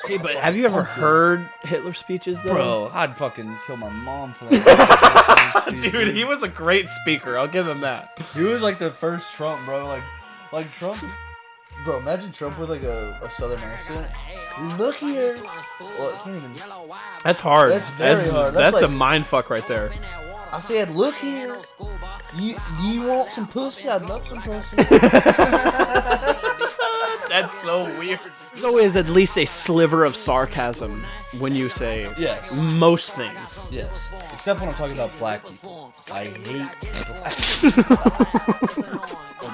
Hey, but have you ever heard Hitler's speeches, though? Bro, I'd fucking kill my mom for that. Dude, he was a great speaker. I'll give him that. He was like the first Trump, bro. Like Trump. Bro, imagine Trump with like a southern accent. Look here. Well, I can't even. That's hard. That's very hard. That's That's a like- mind fuck right there. I said, look here. Do you want some pussy? I'd love some pussy. That's so weird. There's always at least a sliver of sarcasm when you say Yes. most things. Yes. Except when I'm talking about black people. I hate black people.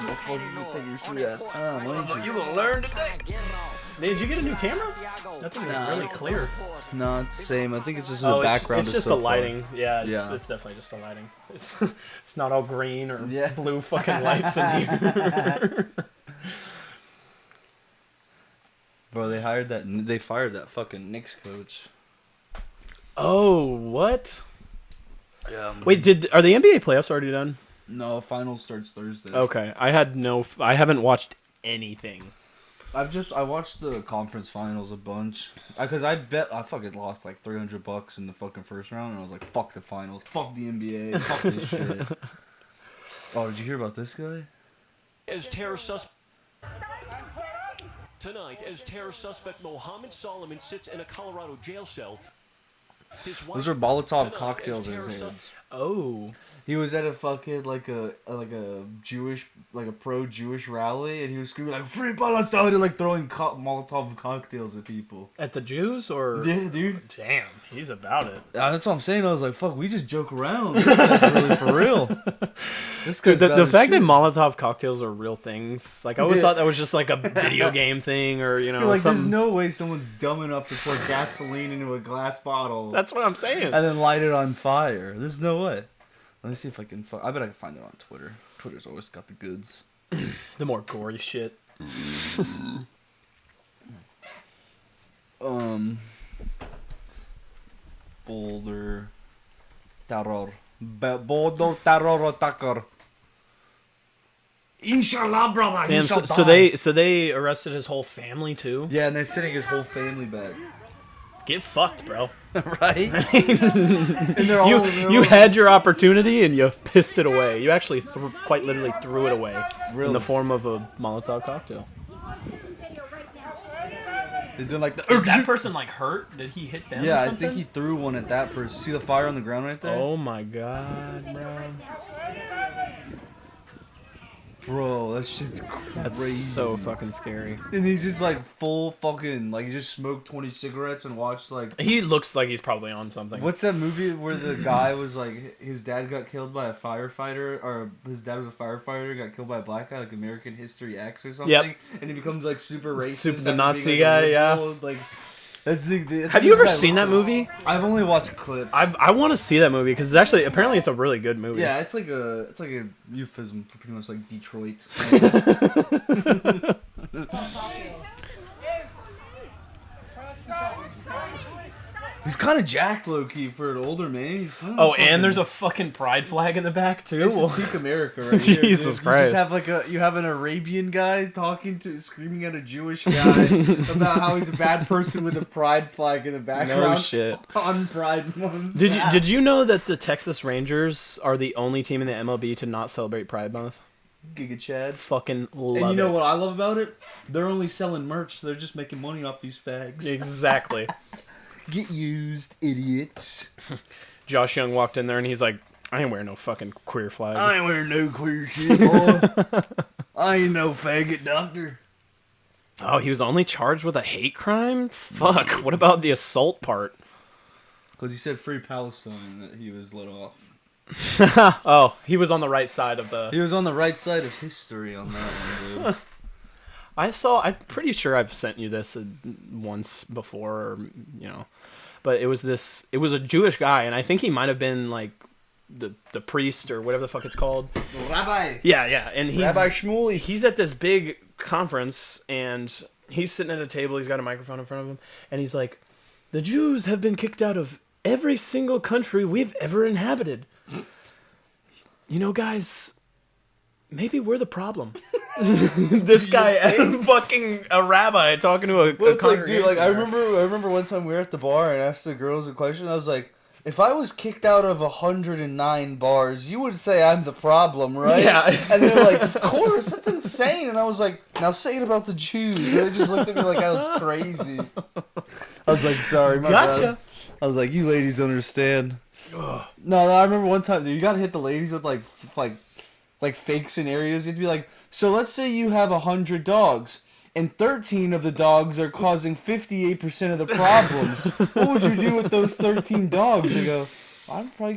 Before you take your shit out. You will learn today. Did you get a new camera? That thing is really clear. No, it's the same. I think it's just the background. It's just is the so lighting. Yeah, Yeah. it's definitely just the lighting. It's not all green or Yeah. blue fucking lights in here. Bro, they fired that fucking Knicks coach. Oh, what? Yeah. Wait, are the NBA playoffs already done? No, finals starts Thursday. Okay, I haven't watched anything. I watched the conference finals a bunch because I fucking lost like $300 in the fucking first round, and I was like, fuck the finals, fuck the NBA, fuck this shit. Oh, did you hear about this guy? As terror suspect tonight, as terror suspect Mohammed Solomon sits in a Colorado jail cell. Those are Molotov cocktails in his hands. Oh. He was at a fucking like a Jewish, like a pro-Jewish rally, and he was screaming like "Free Palestine!" and like throwing Molotov cocktails at people. At the Jews or? Yeah, dude. Damn, he's about it. That's what I'm saying. I was like, "Fuck, we just joke around. This guy's really for real." This Dude, guy's the fact that Molotov cocktails are real things, like I always Yeah. thought that was just like a video game thing, or you know, You're like, there's something. no way someone's dumb enough to pour gasoline into a glass bottle That's what I'm saying. and then light it on fire. There's no way. Let me see if I can. I bet I can find it on Twitter. Twitter's always got the goods. The more gory shit. Boulder terror. Boulder terror attacker. Inshallah, brother. Damn, Inshallah. so they arrested his whole family too. Yeah, and they're sending his whole family back. Get fucked, bro. Right? And they're all, You had your opportunity and you pissed it away. You actually quite literally threw it away in Really? the form of a Molotov cocktail. He's doing like the. Is that person like hurt? Did he hit them? Yeah, or I something? think he threw one at that person. See the fire on the ground right there? Oh my god, bro. Bro, that shit's crazy. That's so fucking scary. And he's just like full fucking, like he just smoked 20 cigarettes and watched like. He looks like he's probably on something. What's that movie where the guy was like, his dad got killed by a firefighter, or his dad was a firefighter, got killed by a black guy, like American History X or something? Yep. And he becomes like super racist. Super the after Nazi being, guy, like, yeah. liberal, Like, that's Have you ever seen that movie? I've only watched clips. I want to see that movie because apparently it's a really good movie. Yeah, it's like a euphemism for pretty much like Detroit. He's kind of jacked, low key, for an older man. He's kinda Oh, fucking, and there's a fucking pride flag in the back too. This is peak America right here. Jesus dude. Christ. You just have you have an Arabian guy screaming at a Jewish guy about how he's a bad person with a pride flag in the background. No shit. On Pride Month. Did you know that the Texas Rangers are the only team in the MLB to not celebrate Pride Month? Giga Chad. Fucking love it. And you know what I love about it? They're only selling merch. They're just making money off these fags. Exactly. Get used, idiots. Josh Young walked in there and he's like, I ain't wearing no fucking queer flag. I ain't wearing no queer shit, boy. I ain't no faggot doctor. Oh, he was only charged with a hate crime? Fuck. What about the assault part? Because he said free Palestine that he was let off. Oh, he was on the right side of the... He was on the right side of history on that one, dude. I'm pretty sure I've sent you this once before, or, you know, but it was a Jewish guy, and I think he might have been like the priest or whatever the fuck it's called. Rabbi. Yeah, and he's Rabbi Shmuley. He's at this big conference, and he's sitting at a table. He's got a microphone in front of him, and he's like, "The Jews have been kicked out of every single country we've ever inhabited. You know, guys, maybe we're the problem." This guy as fucking a rabbi talking to a Well, it's like, dude, congregation like I there. remember one time we were at the bar and asked the girls a question. I was like, if I was kicked out of 109 bars, you would say I'm the problem, right? Yeah. And they're like, of course, that's insane. And I was like, now say it about the Jews. And they just looked at me like I was crazy. I was like, sorry, my Gotcha. bad. I was like, you ladies don't understand. No, I remember one time, dude, you gotta hit the ladies with like fake scenarios. You'd be like, so let's say you have 100 dogs. And 13 of the dogs are causing 58% of the problems. What would you do with those 13 dogs? You go, I'd probably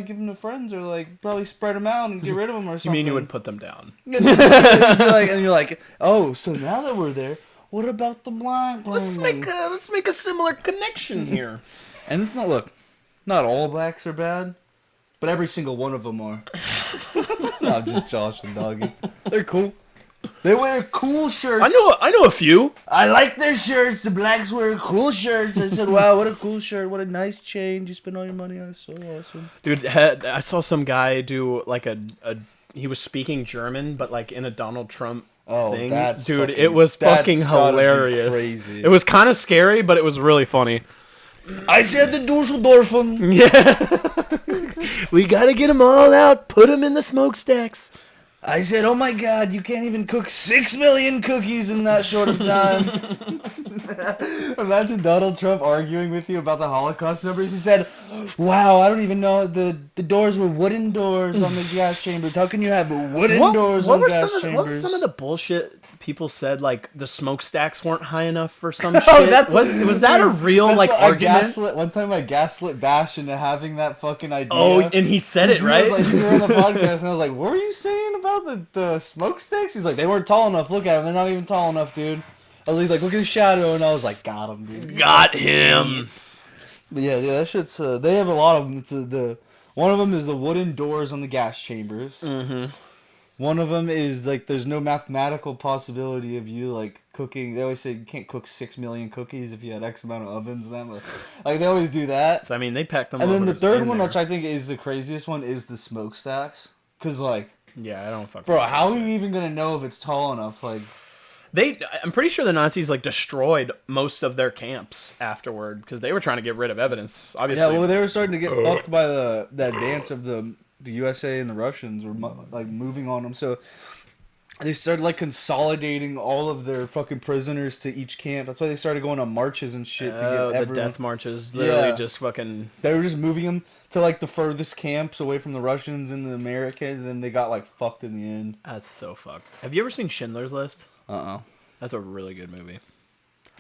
give them to friends, or like probably spread them out and get rid of them or something. You mean you would put them down? And you're like, oh, so now that we're there, what about the black Let's make a similar connection here. And it's not all blacks are bad, but every single one of them are. No, I'm just Josh and Doggy. They're cool. They wear cool shirts. I know a few. I like their shirts. The blacks wear cool shirts. I said, wow, what a cool shirt. What a nice chain. You spend all your money on it. So awesome. Dude, I saw some guy do like he was speaking German, but like in a Donald Trump thing. That's dude, fucking, it was fucking that's gotta be hilarious. crazy. It was kind of scary, but it was really funny. I said the Dusseldorfen. Yeah. We gotta get them all out, put them in the smokestacks. I said, oh my god, you can't even cook 6 million cookies in that short of time. Imagine Donald Trump arguing with you about the Holocaust numbers. He said, wow, I don't even know, the doors were wooden doors on the gas chambers. How can you have wooden doors on gas chambers? What was some of the bullshit people said, like the smokestacks weren't high enough for some shit? Was that a real like argument? One time I gaslit Bash into having that fucking idea. Oh, and he said it, right? He was like, you were on the podcast, and I was like, what were you saying about the smokestacks? He's like, they weren't tall enough. Look at them. They're not even tall enough, dude. He's like, look at his shadow, and I was like, got him, dude. Got him. But yeah, that shit's. They have a lot of them. One of them is the wooden doors on the gas chambers. Mm-hmm. One of them is like, there's no mathematical possibility of you like cooking. They always say you can't cook 6 million cookies if you had X amount of ovens in them. Like they always do that. So I mean, they packed them. And then the third one, which I think is the craziest one, is the smokestacks. Cause like, yeah, I don't fucking. Bro, how are you even gonna know if it's tall enough? Like, I'm pretty sure the Nazis like destroyed most of their camps afterward because they were trying to get rid of evidence. Obviously, yeah. Well, they were starting to get fucked by that dance of the USA and the Russians were like moving on them. So they started like consolidating all of their fucking prisoners to each camp. That's why they started going on marches and shit to get everyone. The death marches, literally just fucking. They were just moving them to like the furthest camps away from the Russians and the Americans, and then they got like fucked in the end. That's so fucked. Have you ever seen Schindler's List? Uh-uh. That's a really good movie.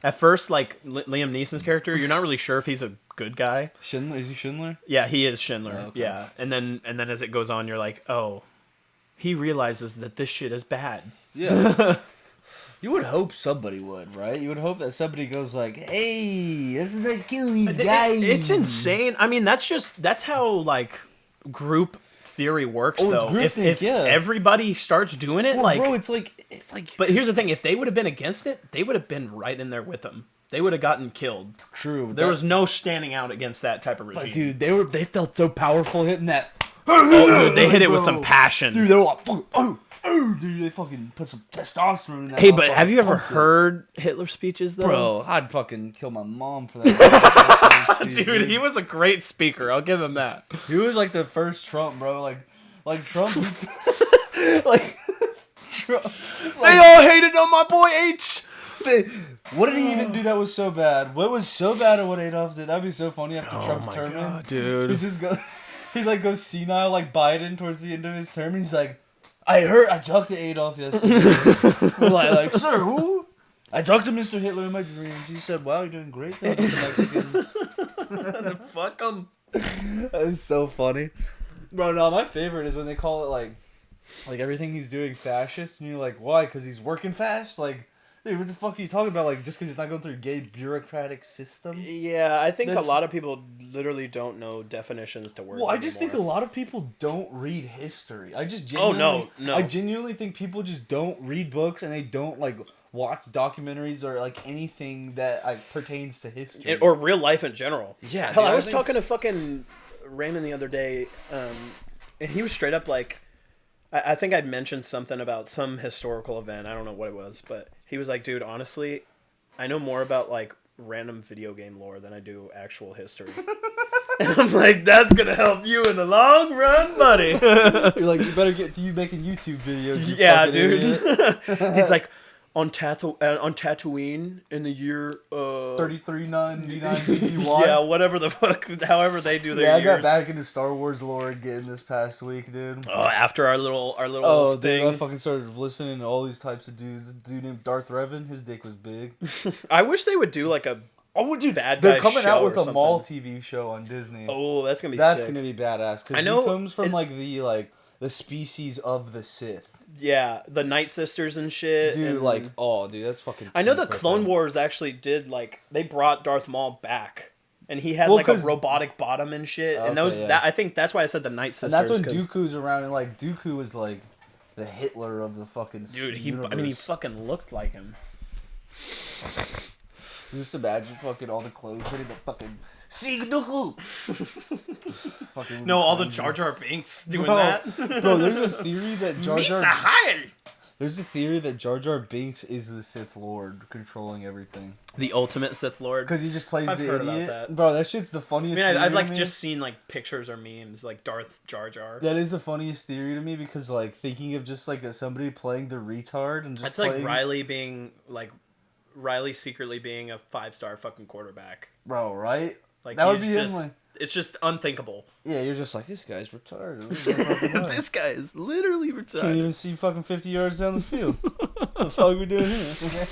At first, like Liam Neeson's character, you're not really sure if he's a good guy. Schindler? Is he Schindler? Yeah, he is Schindler. Oh, okay. Yeah, and then as it goes on, you're like, oh, he realizes that this shit is bad. Yeah. You would hope somebody would, right? You would hope that somebody goes like, hey, this is like kill these guys. It's insane. I mean, that's how like group theory works, though. If everybody starts doing it, like, bro, it's like. But here's the thing: if they would have been against it, they would have been right in there with them. They would have gotten killed. True. There was no standing out against that type of regime. But dude, they felt so powerful hitting that. Oh, dude, they hit it with some passion. Dude, they were like, dude, they fucking put some testosterone in that. Hey, but have you ever heard Hitler's speeches, though? Bro, I'd fucking kill my mom for that. Dude, he was a great speaker. I'll give him that. He was like the first Trump, bro. Like Trump. like Trump. They all hated on my boy H. What did he even do that was so bad? What was so bad at what Adolf did? That'd be so funny after Trump's term. God, dude. He just he like goes senile like Biden towards the end of his term, and he's like, I talked to Adolf yesterday. We're like, sir, who? I talked to Mr. Hitler in my dreams. He said, wow, you're doing great things with the Mexicans. Fuck them. That is so funny. Bro, no, my favorite is when they call it like everything he's doing fascist, and you're like, why? Because he's working fast? Like, dude, what the fuck are you talking about? Like, just because he's not going through a gay bureaucratic system? Yeah, I think a lot of people literally don't know definitions to words. Well, I just think a lot of people don't read history. I just genuinely, no. I genuinely think people just don't read books, and they don't like watch documentaries or like anything that like pertains to history or real life in general. Yeah, hell, I was talking to fucking Raymond the other day, and he was straight up like, I think I'd mentioned something about some historical event. I don't know what it was, but he was like, dude, honestly, I know more about like random video game lore than I do actual history. And I'm like, that's gonna help you in the long run, buddy. You're like, you better get to you making YouTube videos. You Yeah, fucking dude. idiot. He's like, on Tatooine in the year 3399 BBY. yeah, whatever the fuck, however they do their Yeah, I years. got back into Star Wars lore again this past week, dude. Oh, after our little Oh, thing. dude, I fucking started listening to all these types of dudes. A dude named Darth Revan, his dick was big. I wish they would do like a Dude, bad they're guy coming show out with or a something. mall TV show on Disney. Oh, that's gonna be That's sick. gonna be badass. Cause I know he comes from it- the species of the Sith. Yeah, the Night Sisters and shit. Dude, and dude, that's fucking. I know the peak right Clone there. Wars actually did like they brought Darth Maul back, and he had Well, like a 'cause- robotic bottom and shit. Okay, And those yeah. that I think that's why I said the Night Sisters. And that's when 'cause- Dooku's around, and like Dooku was like the Hitler of the fucking dude, universe. I mean, he fucking looked like him. Just imagine fucking all the clothes hitting the fucking Sieg Dooku. Fucking No, all the crazy. Jar Jar Binks doing Bro, that. Bro, there's a theory that Jar Misa Jar. Heil! There's a theory that Jar Jar Binks is the Sith Lord controlling everything. The ultimate Sith Lord. Because he just plays I've the heard about idiot. that. Bro, that shit's the I funniest mean, theory I've like to me. just seen like pictures or memes like Darth Jar Jar. That is the funniest theory to me because like thinking of just like somebody playing the retard and just That's playing... like Riley secretly being a 5-star fucking quarterback. Bro, right? Like That would he's be him, just, like- it's just unthinkable. Yeah, you're just like, this guy's retarded. This is fucking nuts. This guy is literally Can't retarded. even see fucking 50 yards down the field. What the fuck are we doing here?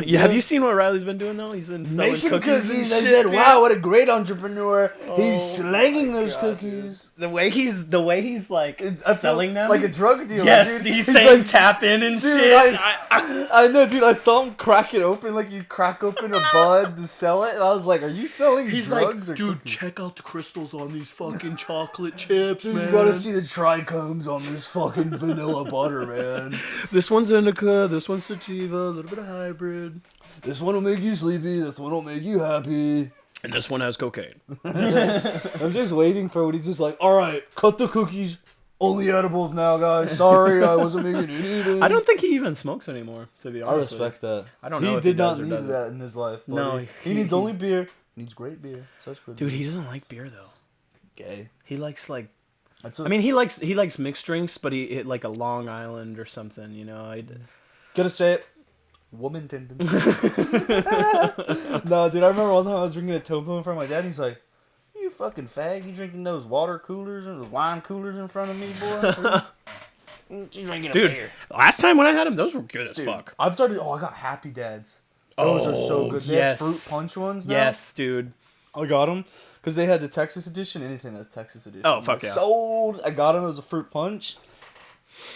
Yeah, have you seen what Riley's been doing though? He's been selling Making cookies. cookies. And I shit, said, dude. wow, what a great entrepreneur. He's Oh, slanging those God, cookies. The way he's like I feel selling them like a drug dealer. Yes, dude. he's saying like, tap in and dude, shit. I know, dude. I saw him crack it open like you crack open a bud to sell it, and I was like, "Are you selling He's drugs like, or dude, cookies?" check out the crystals on these fucking chocolate chips, Dude, man. you gotta see the trichomes on this fucking vanilla butter, man. This one's indica, this one's sativa, a little bit of hybrid, This one will make you sleepy. This one will make you happy. and this one has cocaine. I'm just waiting for when he's just like, "All right, cut the cookies. Only edibles now, guys. Sorry, I wasn't making anything." I don't think he even smokes anymore, to be I honest. with respect that. I don't know if he did not does or need doesn't. that in his life. No, buddy. he he- needs he- only beer. He needs great beer. Such good. Dude, beer. he doesn't like beer though. gay. He likes like, That's I mean, he likes mixed drinks, but he like a Long Island or something, you know. Gotta say it. Woman tendency. No, dude, I remember one time I was drinking a Topo in front of my dad. And he's like, "You fucking fag! You drinking those water coolers and those wine coolers in front of me, boy? You drinking a Dude, beer?" last time when I had him, those were good as Dude, fuck. I've started. Oh, I got Happy Dads. Those are so good. They have fruit punch ones now. Yes, dude. I got them because they had the Texas edition. Anything that's Texas edition. Oh, fuck yeah. Sold. I got them as a fruit punch.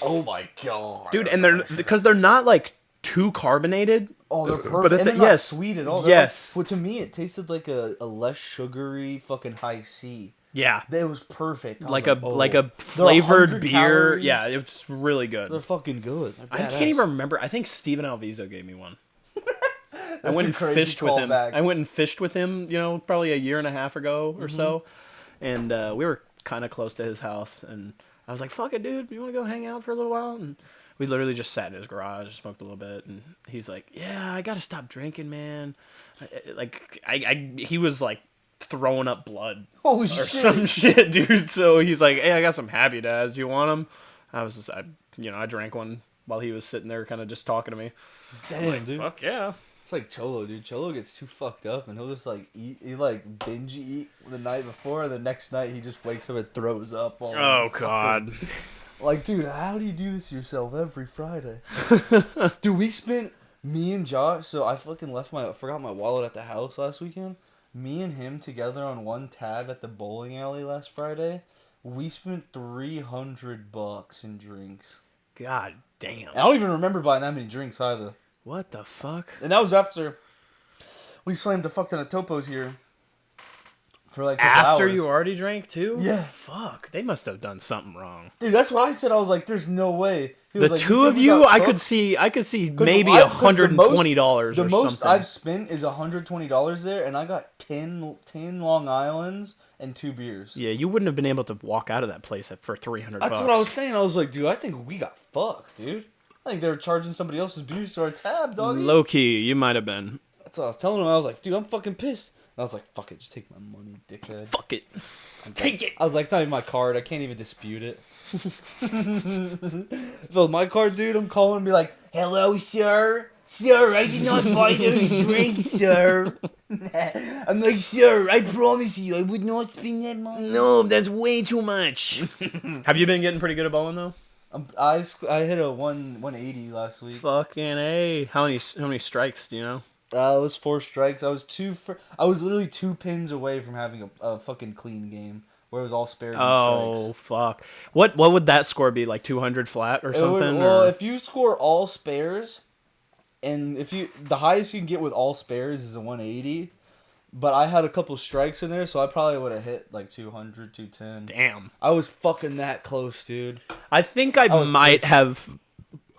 Oh my god, Dude, and they're not like too carbonated. Oh, they're perfect. But And they're not yes, sweet at all. They're yes. Like, well, to me, it tasted like a less sugary fucking high C. Yeah, It was perfect. I was like oh. a They're flavored 100 beer. calories. Yeah, it's really good. They're fucking good. They're I can't even remember. I think Steven Alviso gave me one. I went and a crazy fished with him. callback. I went and fished with him, you know, probably a year and a half ago or so. And we were kind of close to his house. And I was like, fuck it, dude. You want to go hang out for a little while? And we literally just sat in his garage, smoked a little bit. And he's like, yeah, I got to stop drinking, man. He was like throwing up blood Holy or shit. some shit, dude. So he's like, hey, I got some Happy Dads. Do you want them? I drank one while he was sitting there kind of just talking to me. Damn, dude. Fuck yeah. It's like Cholo, dude. Cholo gets too fucked up and he'll just like eat. He like binge eat the night before, and the next night he just wakes up and throws up. All Oh, fucking- God. Like, dude, how do you do this to yourself every Friday? Dude, me and Josh, so I fucking forgot my wallet at the house last weekend. Me and him together on one tab at the bowling alley last Friday. We spent $300 in drinks. God damn. I don't even remember buying that many drinks either. What the fuck? And that was after we slammed a fuck ton of topos here for like a couple After hours. you already drank too? Yeah. Fuck. They must have done something wrong. Dude, that's what I said. I was like, "There's no way." He The was like, two think of we you, got I cooked?" could see maybe the $120 The or most something. I've spent is $120 there, and I got 10 Long Islands and 2 beers. Yeah, you wouldn't have been able to walk out of that place for $300. That's what I was saying. I was like, dude, I think we got fucked, dude. I think they were charging somebody else's beers to our tab, dog. Low key, you might have been. That's what I was telling him. I was like, dude, I'm fucking pissed. And I was like, fuck it, just take my money, dickhead. Fuck it. Take it. I was like, it's not even my card. I can't even dispute it. If it was my card, dude, I'm calling and be like, hello, sir. Sir, I did not buy those drinks, sir. I'm like, sir, I promise you, I would not spend that money. No, that's way too much. Have you been getting pretty good at bowling though? I hit a 180 last week. Fucking A. How many strikes do you know? It was 4 strikes. I was literally 2 pins away from having a fucking clean game where it was all spares and Oh, strikes. fuck. What would that score be? Like 200 flat or something? Well, or? if you score all spares, and the highest you can get with all spares is a 180, but I had a couple strikes in there, so I probably would have hit like 200, 210. Damn. I was fucking that close, dude. I think I was might pissed. have.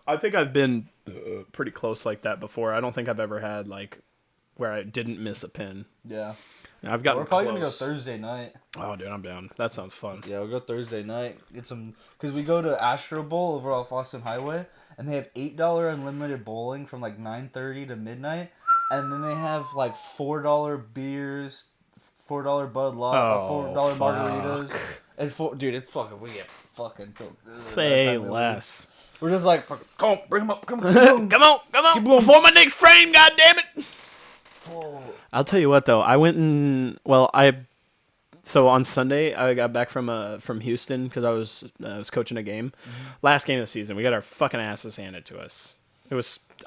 I think I've been pretty close like that before. I don't think I've ever had like where I didn't miss a pin. Yeah. I've gotten We're probably close. gonna go Thursday night. Oh, dude, I'm down. That sounds fun. Yeah, we'll go Thursday night. Get some, because we go to Astro Bowl over off Austin Highway, and they have $8 unlimited bowling from like 9:30 to midnight, and then they have like $4 beers, $4 Bud Light, Oh, $4 fuck. margaritas, and dude, it's fucking, we get fucking killed. Say less. We're just like, fucking, come on, bring him up, come on. Come on, before my next frame, goddammit! I'll tell you what though, I went and so on Sunday I got back from Houston because I was coaching a game, last game of the season. We got our fucking asses handed to us. I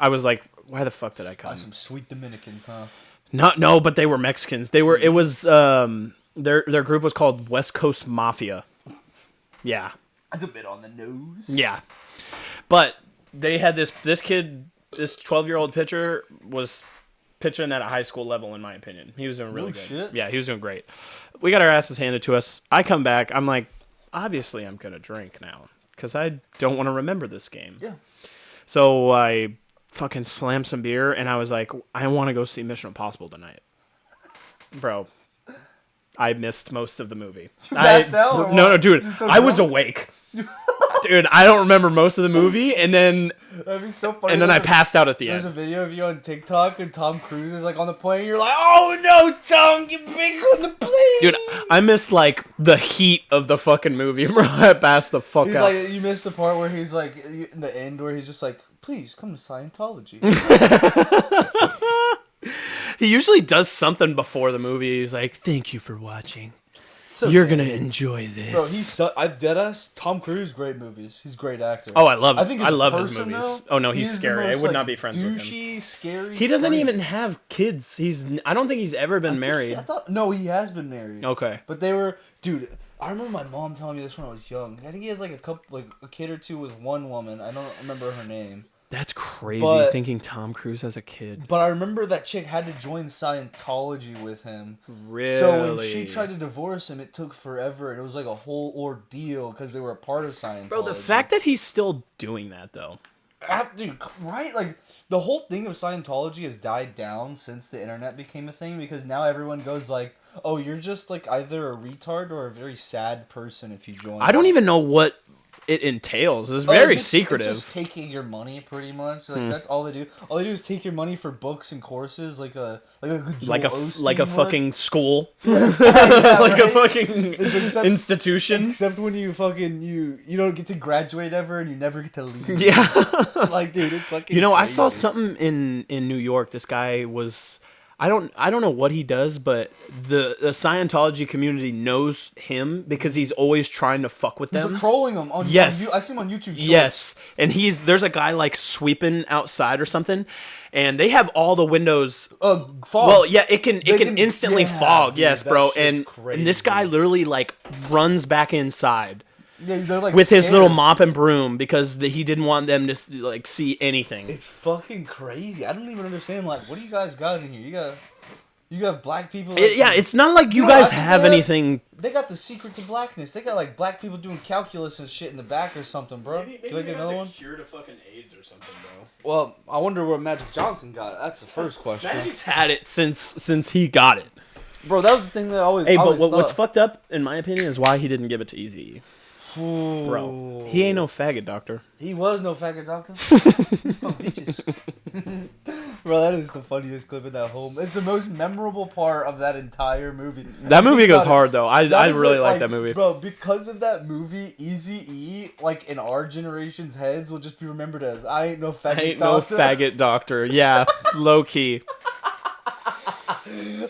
was like, why the fuck did I come? Some sweet Dominicans, huh? No, but they were Mexicans. It was their group was called West Coast Mafia. Yeah. That's a bit on the nose. Yeah. But they had this kid, this 12-year-old pitcher was pitching at a high school level, in my opinion. He was doing really good. Shit. Yeah, he was doing great. We got our asses handed to us. I come back. I'm like, obviously I'm going to drink now because I don't want to remember this game. Yeah. So I fucking slammed some beer, and I was like, I want to go see Mission Impossible tonight. Bro, I missed most of the movie. passed out or No, what? dude, You're so I was drunk? awake. Dude, I don't remember most of the movie, and then That'd be so funny. I passed out at the There's a end. video of you on TikTok and Tom Cruise is like on the plane. You're like, oh no, Tom, get big on the plane. Dude, I missed like the heat of the fucking movie, bro. I passed the fuck He's out. like, you missed the part where he's like in the end where he's just like, please come to Scientology. He usually does something before the movie. He's like, thank you for watching. So You're gonna enjoy this. Bro, I've dead us. Tom Cruise, great movies. He's a great actor. Oh, I love. I think I his love his person, movies. though, Oh no, he's the scary. I most, would like, not be friends with him. douchey, scary. He doesn't funny. even have kids. I don't think he's ever been married. No, he has been married. Okay. But they were, dude. I remember my mom telling me this when I was young. I think he has like a kid or two with one woman. I don't remember her name. That's crazy. But- thinking Tom Cruise as a kid. But I remember that chick had to join Scientology with him. Really? So when she tried to divorce him, it took forever, and it was like a whole ordeal because they were a part of Scientology. Bro, the fact that he's still doing that though. Dude, right? Like, the whole thing of Scientology has died down since the internet became a thing because now everyone goes like, oh, you're just like either a retard or a very sad person if you join. I don't even know what it entails. It's very secretive. It's just taking your money, pretty much. Like that's all they do. All they do is take your money for books and courses, like a good Joel Osteen would. fucking school, Yeah, like a right? fucking Except- institution. Except when you fucking you don't get to graduate ever and you never get to leave. Yeah. Like, dude, it's fucking. You know, I saw crazy. something in New York. This guy was, I don't know what he does, but the Scientology community knows him because he's always trying to fuck with them. He's trolling them on. Yes. I see him on YouTube. Shorts. Yes, and there's a guy like sweeping outside or something, and they have all the windows. Fog. Well, yeah, it can can- instantly yeah, fog. dude, Yes, that bro, shit's and this guy crazy. literally like runs back inside Yeah, they're like with his scared. little mop and broom because he didn't want them to like see anything. It's fucking crazy. I don't even understand. Like, what do you guys got in here? You You have black people. Yeah, it's not like you guys have anything. They got the secret to blackness. They got like black people doing calculus and shit in the back or something, bro. Maybe Can I get another one? Cure to fucking AIDS or something, bro. Well, I wonder where Magic Johnson got it. That's the first question. Magic's had it since he got it. Bro, that was the thing that I always. Hey, always but what's fucked up, in my opinion, is why he didn't give it to Eazy. Bro, he ain't no faggot doctor. He was no faggot doctor. Fuck bitches. Bro, that is the funniest clip in that whole. It's the most memorable part of that entire movie. That movie goes hard though. I really like that movie. Bro, because of that movie, Eazy-E, like in our generation's heads, will just be remembered as I ain't no faggot doctor. No faggot doctor. Yeah, low key.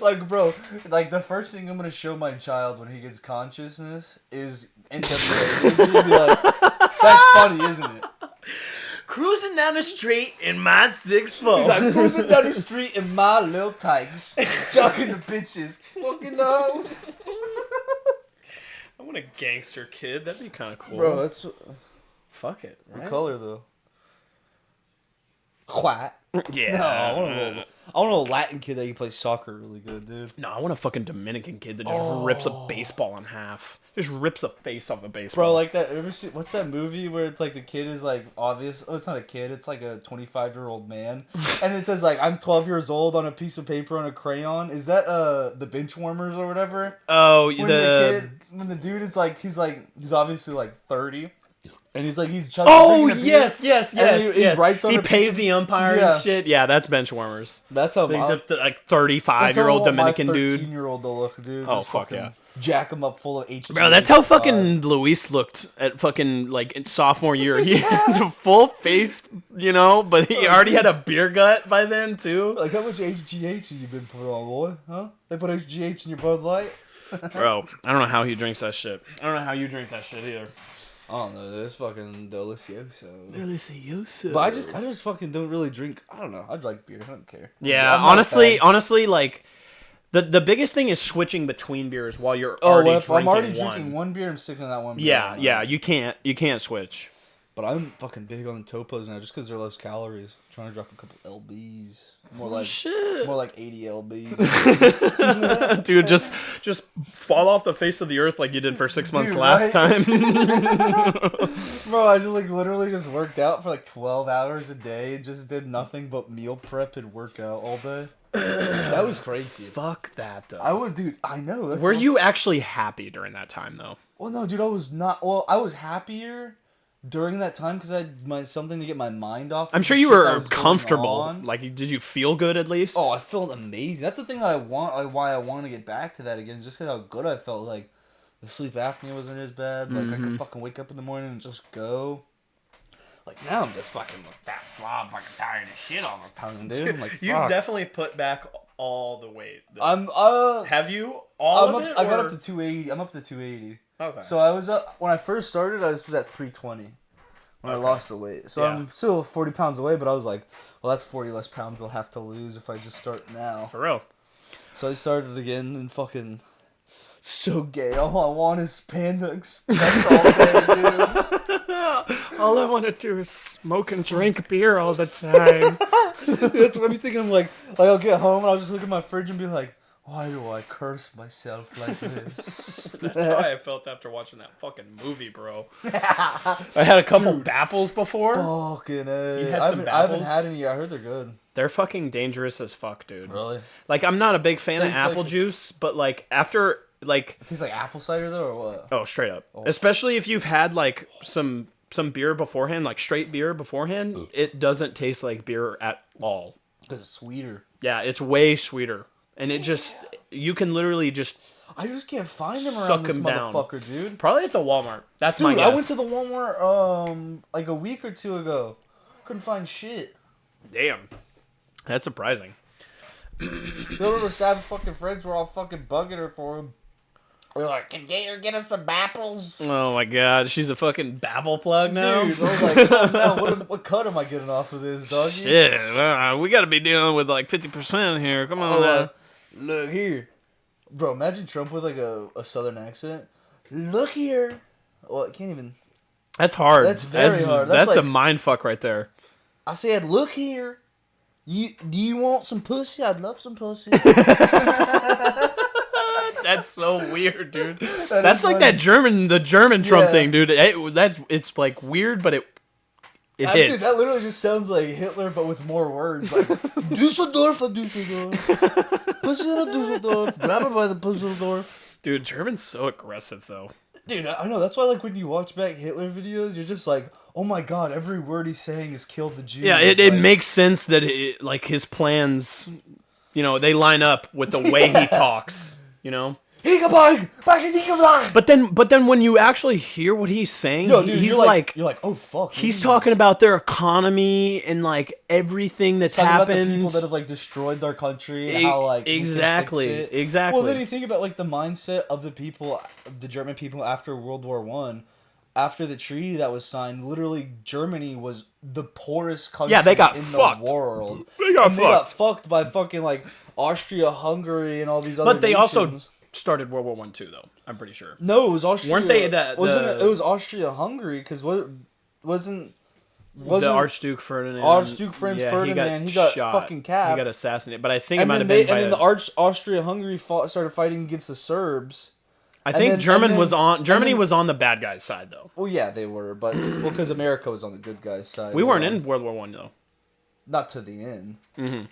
Like, bro, like the first thing I'm gonna show my child when he gets consciousness is NWA. He's gonna be like, that's funny, isn't it? Cruising down the street in my 6'4". He's like, cruising down the street in my little tights, jugging the bitches. Fucking nose. I want a gangster kid. That'd be kind of cool. Bro, that's... Fuck it, right? What color, though? White. Yeah. No, I want a Latin kid that can play soccer really good, dude. No, I want a fucking Dominican kid that just rips a baseball in half. Just rips the face off a baseball. Bro, like that. Ever see, what's that movie where it's like the kid is like obvious? Oh, it's not a kid. It's like a 25-year-old man, and it says like I'm 12 years old on a piece of paper on a crayon. Is that the Benchwarmers or whatever? Oh, When the dude is like he's obviously like 30. And he's chugging. Oh yes. He writes on he pays the umpire and shit. Yeah, that's Benchwarmers. That's how like 35-year-old Dominican dude. 13-year-old to look, dude. Oh fuck yeah. Jack him up full of HGH. Bro, that's how fucking Luis looked at fucking like in sophomore year. He had a full face, but he already had a beer gut by then too. Like how much HGH have you been put on, boy? Huh? They put HGH in your Bud Light? Bro, I don't know how he drinks that shit. I don't know how you drink that shit either. I don't know. It's fucking delicioso. Delicioso. But I just fucking don't really drink. I don't know. I like beer. I don't care. Yeah, honestly, like the biggest thing is switching between beers while you're I'm already drinking one beer, I'm sticking to that one beer. Yeah, you can't switch. But I'm fucking big on topos now, just because they're less calories. I'm trying to drop a couple lbs, more like 80 lbs. Dude, just fall off the face of the earth like you did for 6 months last time. Bro, I just literally just worked out for 12 hours a day and just did nothing but meal prep and work out all day. That was crazy. Fuck that though. I know. Were you actually happy during that time though? Well, no, dude, I was not. Well, I was happier during that time because I had something to get my mind off. I'm sure you were comfortable. Like, did you feel good at least? Oh, I felt amazing. That's the thing that I want. Like, why I want to get back to that again, just because how good I felt. Like, the sleep apnea wasn't as bad. Like, I could fucking wake up in the morning and just go. Like, now I'm just fucking fat slob, fucking tired of shit all the time, dude. I'm like, fuck. You've definitely put back all the weight. Though. Have you all of it? I got up to 280. I'm up to 280. Okay. So I was up when I first started. I was at 320 when I lost the weight. So I'm still 40 pounds away, but I was like, well, that's 40 less pounds I'll have to lose if I just start now. For real. So I started again and fucking so gay. All I want is Panda Express all day, dude. All I want to do is smoke and drink beer all the time. That's what I'm thinking. I'm like I'll get home and I'll just look at my fridge and be like, why do I curse myself like this? That's how I felt after watching that fucking movie, bro. I had a couple Bapples before. Fucking A. You had some Bapples? I haven't had any. I heard they're good. They're fucking dangerous as fuck, dude. Really? Like, I'm not a big fan of Tastes apple like juice, but like after like it tastes like apple cider though, or what? Oh, straight up. Especially if you've had like some beer beforehand, like straight beer beforehand, it doesn't taste like beer at all. Because it's sweeter. Yeah, it's way sweeter. And it just, you can literally just I just can't find them around this motherfucker, down. Dude. Probably at the Walmart. That's Dude, my guess. I went to the Walmart like a week or two ago. Couldn't find shit. Damn. That's surprising. The little sad fucking friends were all fucking bugging her for him. We're like, can Gator get us some Bapples? Oh my god, she's a fucking Babble plug now? Dude, I was like, oh, man, what cut am I getting off of this, doggy? Shit, we gotta be dealing with like 50% here. Come on, man. Look here. Bro, imagine Trump with like a southern accent. Look here. Well, I can't even. That's hard. That's very hard. That's like, a mind fuck right there. I said, look here. Do you want some pussy? I'd love some pussy. That's so weird, dude. That's like that the German Trump thing, dude. It's like weird, but it hits. Dude, that literally just sounds like Hitler, but with more words. Like, Dusseldorf, pussy in a Dusseldorf, grab her by the Dusseldorf. Dude, German's so aggressive, though. Dude, I know. That's why, like, when you watch back Hitler videos, you're just like, oh my god, every word he's saying is kill the Jews. Yeah, it makes sense that, like, his plans, they line up with the way he talks, But then when you actually hear what he's saying, dude, he's you're like, oh fuck. He's talking about their economy and like everything that's happened. About the people that have like destroyed their country and how like exactly. Well, then you think about like the mindset of the German people after World War I. After the treaty that was signed, literally Germany was the poorest country they got in fucked. the world. They got fucked by fucking like Austria, Hungary, and all these other. But they nations. also started World War I too, though. I'm pretty sure. No, it was Austria. Weren't they It was Austria-Hungary because wasn't the Archduke Ferdinand? Archduke Ferdinand, he got fucking capped. He got assassinated. But I think it might have been. And then the Austria-Hungary started fighting against the Serbs. I think Germany was on the bad guys' side, though. Well, yeah, they were, but because America was on the good guys' side. We weren't in World War I, though. Not to the end. Mm-hmm.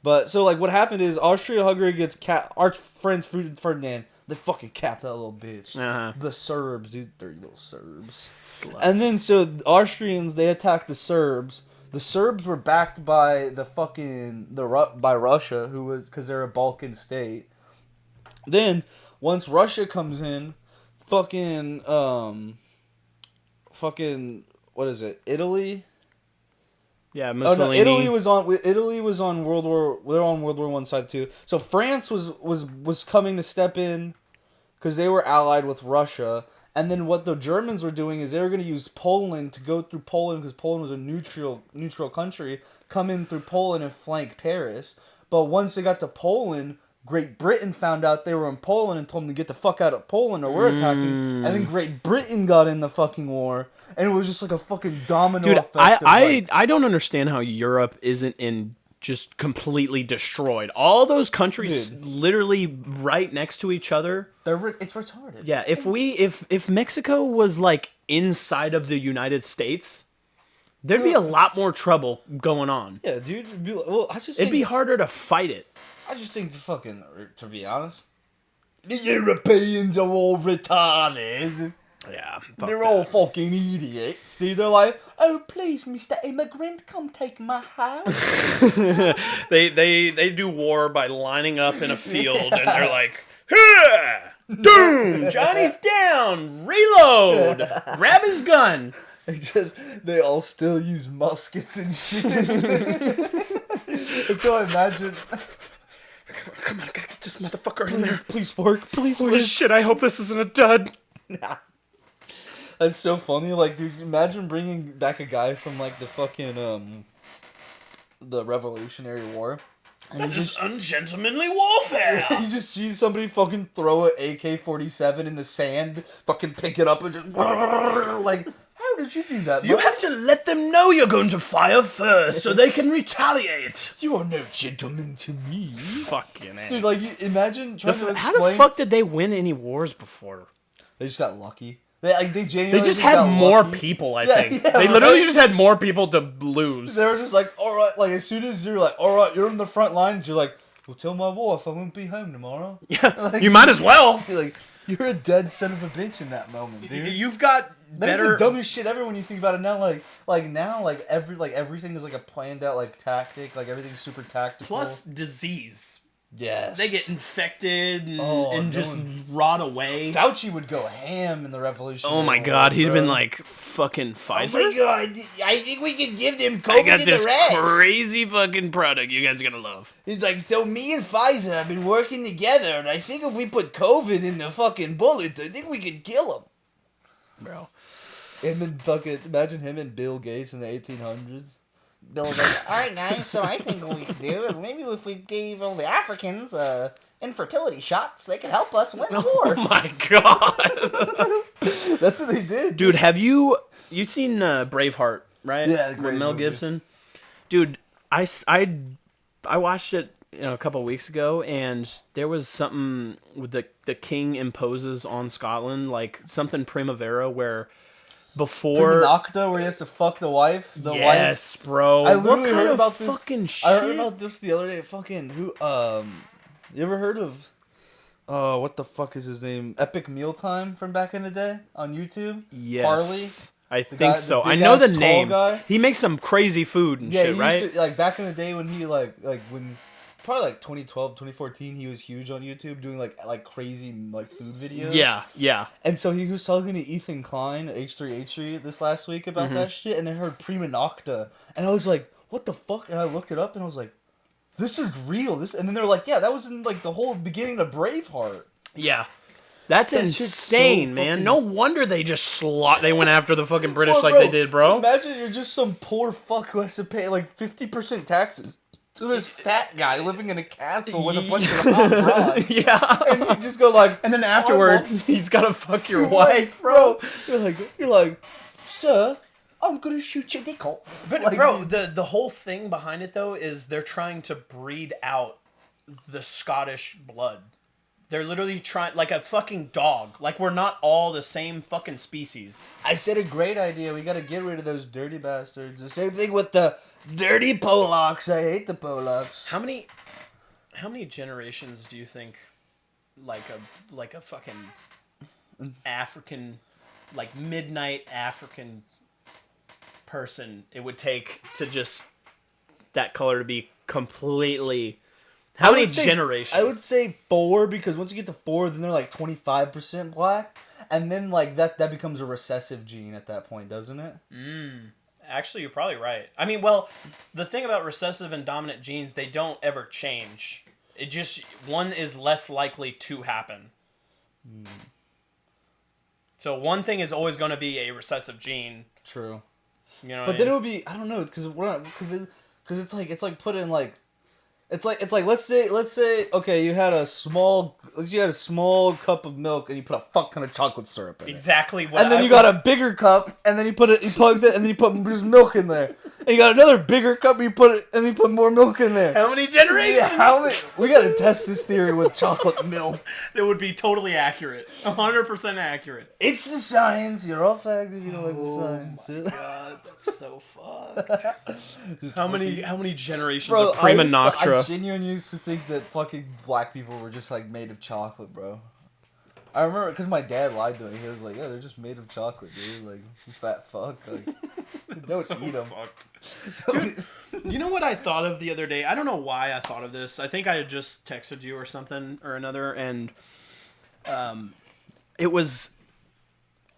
But so like, what happened is Austria-Hungary gets Ferdinand. They fucking capped that little bitch. Uh-huh. The Serbs, dude, they're little Serbs. Sluts. And then so the Austrians, they attacked the Serbs. The Serbs were backed by by Russia, because they're a Balkan state. Then once Russia comes in, fucking what is it? Italy. Yeah, Mussolini. Italy was on World War. They're on World War I side too. So France was coming to step in because they were allied with Russia. And then what the Germans were doing is they were going to use Poland to go through Poland because Poland was a neutral country. Come in through Poland and flank Paris. But once they got to Poland, Great Britain found out they were in Poland and told them to get the fuck out of Poland or we're attacking. And then Great Britain got in the fucking war. And it was just like a fucking domino effect. I don't understand how Europe isn't just completely destroyed. All those countries literally right next to each other. It's retarded. Yeah, if Mexico was like inside of the United States, there'd be a lot more trouble going on. Yeah, dude. It'd be harder to fight it. I just think to be honest, the Europeans are all retarded. Yeah, they're all fucking idiots, dude. They're like, oh please, Mr. Immigrant, come take my house. they do war by lining up in a field and they're like, doom, Johnny's down, reload, grab his gun. They all still use muskets and shit. And so I imagine. Come on, gotta get this motherfucker in there. Please work. Please work. Shit, I hope this isn't a dud. That's so funny. Like, dude, imagine bringing back a guy from, like, the fucking, the Revolutionary War. And just ungentlemanly warfare. You just see somebody fucking throw an AK-47 in the sand, fucking pick it up and just, like, how did you do that, You have to let them know you're going to fire first so they can retaliate. You are no gentleman to me. Fucking dude, like, imagine trying to explain. How the fuck did they win any wars before? They just got lucky. They just had more people, I think. Yeah, they literally just had more people to lose. They were just like, alright, like, as soon as you're like, alright, you're in the front lines, you're like, well, tell my wife I won't be home tomorrow. Yeah, like, you might as well. You're a dead son of a bitch in that moment, dude. You've got better... That's the dumbest shit ever when you think about it now. Like everything is like a planned out, like, tactic. Like, everything's super tactical. Plus disease. Yes. They get infected and just rot away. Fauci would go ham in the Revolution. Oh my god, he'd have been like fucking Pfizer. Oh my god, I think we can give them COVID I got to this the rest. crazy fucking product you guys are gonna love. He's like, so me and Pfizer have been working together, and I think if we put COVID in the fucking bullet, I think we could kill him. Bro. Imagine him and Bill Gates in the 1800s. Bill was like, alright guys, so I think what we could do is maybe if we gave all the Africans infertility shots, they could help us win the war. Oh my god. That's what they did. Dude, have you seen Braveheart, right? Yeah, with great Mel movie. Gibson? Dude, I watched it a couple of weeks ago, and there was something with the king imposes on Scotland, like something Primavera, where before Prima Nocta, where he has to fuck the wife. Yes, bro. I literally what kind heard of about this. fucking shit? I heard about this the other day. Fucking who? You ever heard of? What the fuck is his name? Epic Mealtime from back in the day on YouTube. Yes. Harley. I The think guy- so. the I know the big-ass tall name. guy? He makes some crazy food and Yeah, shit, he right? used to, like back in the day when he like when probably like 2012, 2014, he was huge on YouTube doing like crazy like food videos. Yeah. And so he was talking to Ethan Klein, H3H3, this last week about that shit, and I heard Prima Nocta, and I was like, what the fuck? And I looked it up, and I was like, this is real. And then they're like, yeah, that was in like the whole beginning of Braveheart. Yeah. That's That shit's insane, so man. fucking- No wonder they just they went after the fucking British Well, like bro, they did, bro. Imagine you're just some poor fuck who has to pay like 50% taxes to this fat guy living in a castle with a bunch of hot rods. Yeah. And you just go like, And then afterward, he's gotta fuck your wife, bro. You're like, sir, I'm gonna shoot your dick off. But Like, bro, the whole thing behind it though is they're trying to breed out the Scottish blood. They're literally trying like a fucking dog. Like we're not all the same fucking species. I said a great idea. We gotta get rid of those dirty bastards. The same thing with the dirty Polacks. I hate the Polacks. How many generations do you think like a fucking African, like midnight African person it would take to just that color to be completely? How many generations? I would say 4, because once you get to 4, then they're like 25% black, and then like that becomes a recessive gene at that point, doesn't it? Actually, you're probably right. I mean, well, the thing about recessive and dominant genes, they don't ever change. It just one is less likely to happen. So one thing is always going to be a recessive gene. True. You know, But then it would be, I don't know, because it's like put in like. It's like let's say okay, you had a small cup of milk and you put a fuck ton of chocolate syrup in it. exactly what. And then you got a bigger cup and then you plugged it and then you put just milk in there. And you got another bigger cup and you put more milk in there. How many generations? We gotta test this theory with chocolate milk. That would be totally accurate, 100% accurate. It's the science. You're all fagged if you don't like the science. God, that's so fucked. How many generations Bro, of Prima I Nocta? genuinely used to think that fucking black people were just like made of chocolate, bro. I remember because my dad lied to me. He was like, "Yeah, they're just made of chocolate, dude. Like, you fat fuck. Like, don't So eat them." Dude, you know what I thought of the other day? I don't know why I thought of this. I think I had just texted you or something or another, and it was.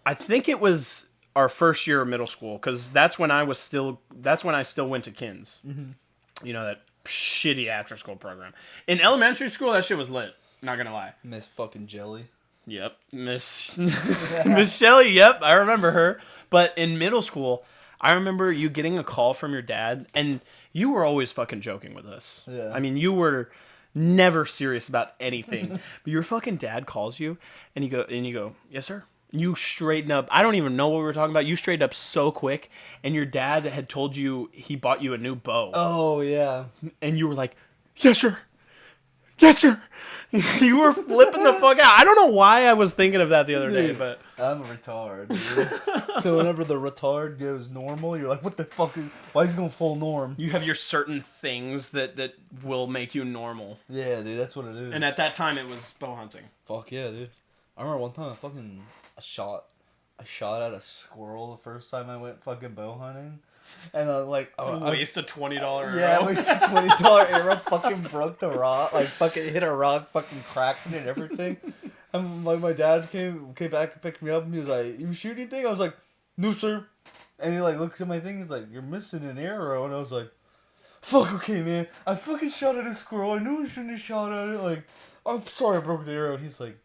I think it was our first year of middle school, because that's when I still went to Kins. Mm-hmm. You know, that shitty after school program. In elementary school, that shit was lit. Not gonna lie. Miss fucking Jelly. Yep, Miss Shelley. Yep, I remember her. But in middle school, I remember you getting a call from your dad, and you were always fucking joking with us. Yeah. I mean, you were never serious about anything. But your fucking dad calls you, and you go, "Yes, sir." You straighten up. I don't even know what we were talking about. You straightened up so quick, and your dad had told you he bought you a new bow. Oh yeah. And you were like, "Yes, sir. Yes, sir." You were flipping the fuck out. I don't know why I was thinking of that the other day, but I'm a retard, dude. So whenever the retard goes normal, you're like, what the fuck why is he going full norm? you have your certain things that will make you normal. Yeah, dude, that's what it is. And at that time, it was bow hunting. Fuck yeah, dude. I remember one time I shot at a squirrel the first time I went fucking bow hunting. And Waste a $20 arrow. Yeah, I wasted $20 arrow, fucking broke the rock, like fucking hit a rock, fucking cracked it and everything. And like my dad came back and picked me up and he was like, "You shoot anything?" I was like, "No, sir." And he like looks at my thing, he's like, "You're missing an arrow." And I was like, "Fuck, okay, man. I fucking shot at a squirrel. I knew I shouldn't have shot at it. Like, I'm sorry I broke the arrow." And he's like,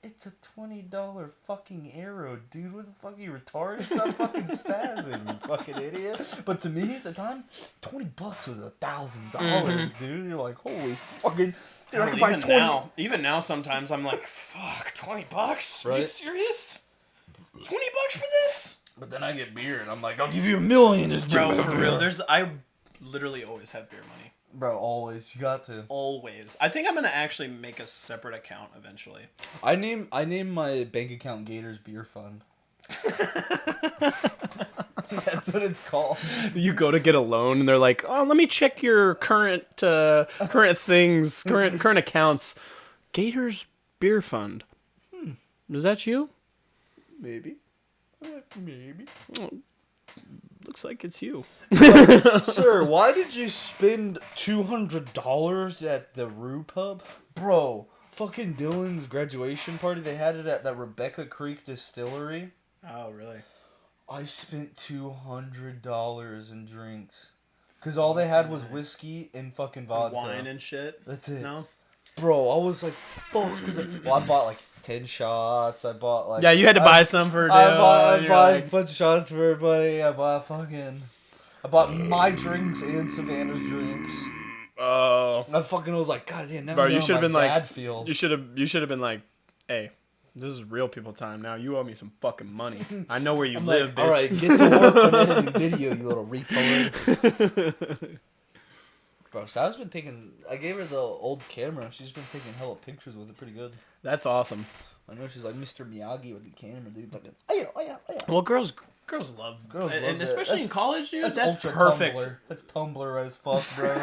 "It's a $20 fucking arrow, dude. What the fuck are you retarded? Stop fucking spazzing, you fucking idiot." But to me at the time, $20 was $1,000, dude. You're like, holy fucking. Dude, I can buy 20. Even now, sometimes I'm like, fuck, $20? Are you Right? serious? $20 for this? But then I get beer and I'm like, I'll give you $1 million. Just Bro, give me for beer. real. I literally always have beer money. Bro, always. You got to. Always. I think I'm gonna actually make a separate account eventually. I name my bank account Gators Beer Fund. That's what it's called. You go to get a loan, and they're like, "Oh, let me check your current things, current accounts." Gators Beer Fund. Is that you? Maybe. Maybe. Oh, looks like it's you. Sir, why did you spend $200 at the Rue Pub? Bro, fucking Dylan's graduation party, they had it at that Rebecca Creek Distillery. Oh, really? I spent $200 in drinks. Because all they had was whiskey and fucking vodka. Wine and shit? That's it. No? Bro, I was like, fuck. Cause I bought like 10 shots. I bought like... Yeah, you had to buy some for Dylan. I bought a bunch of shots for everybody. I bought my drinks and Savannah's drinks. Oh. I fucking was like, God damn, that Bro, you should have been like, feels. you should have been like, hey, this is real people time now. You owe me some fucking money. I know where you live, bitch. All right, get to work on editing video, you little retard. Bro, Sal's been taking... I gave her the old camera. She's been taking hella pictures with it pretty good. That's awesome. I know she's like Mr. Miyagi with the camera, dude. Fucking, Well, girls love, and especially in college, dude. That's perfect. That's Tumblr as fuck, bro.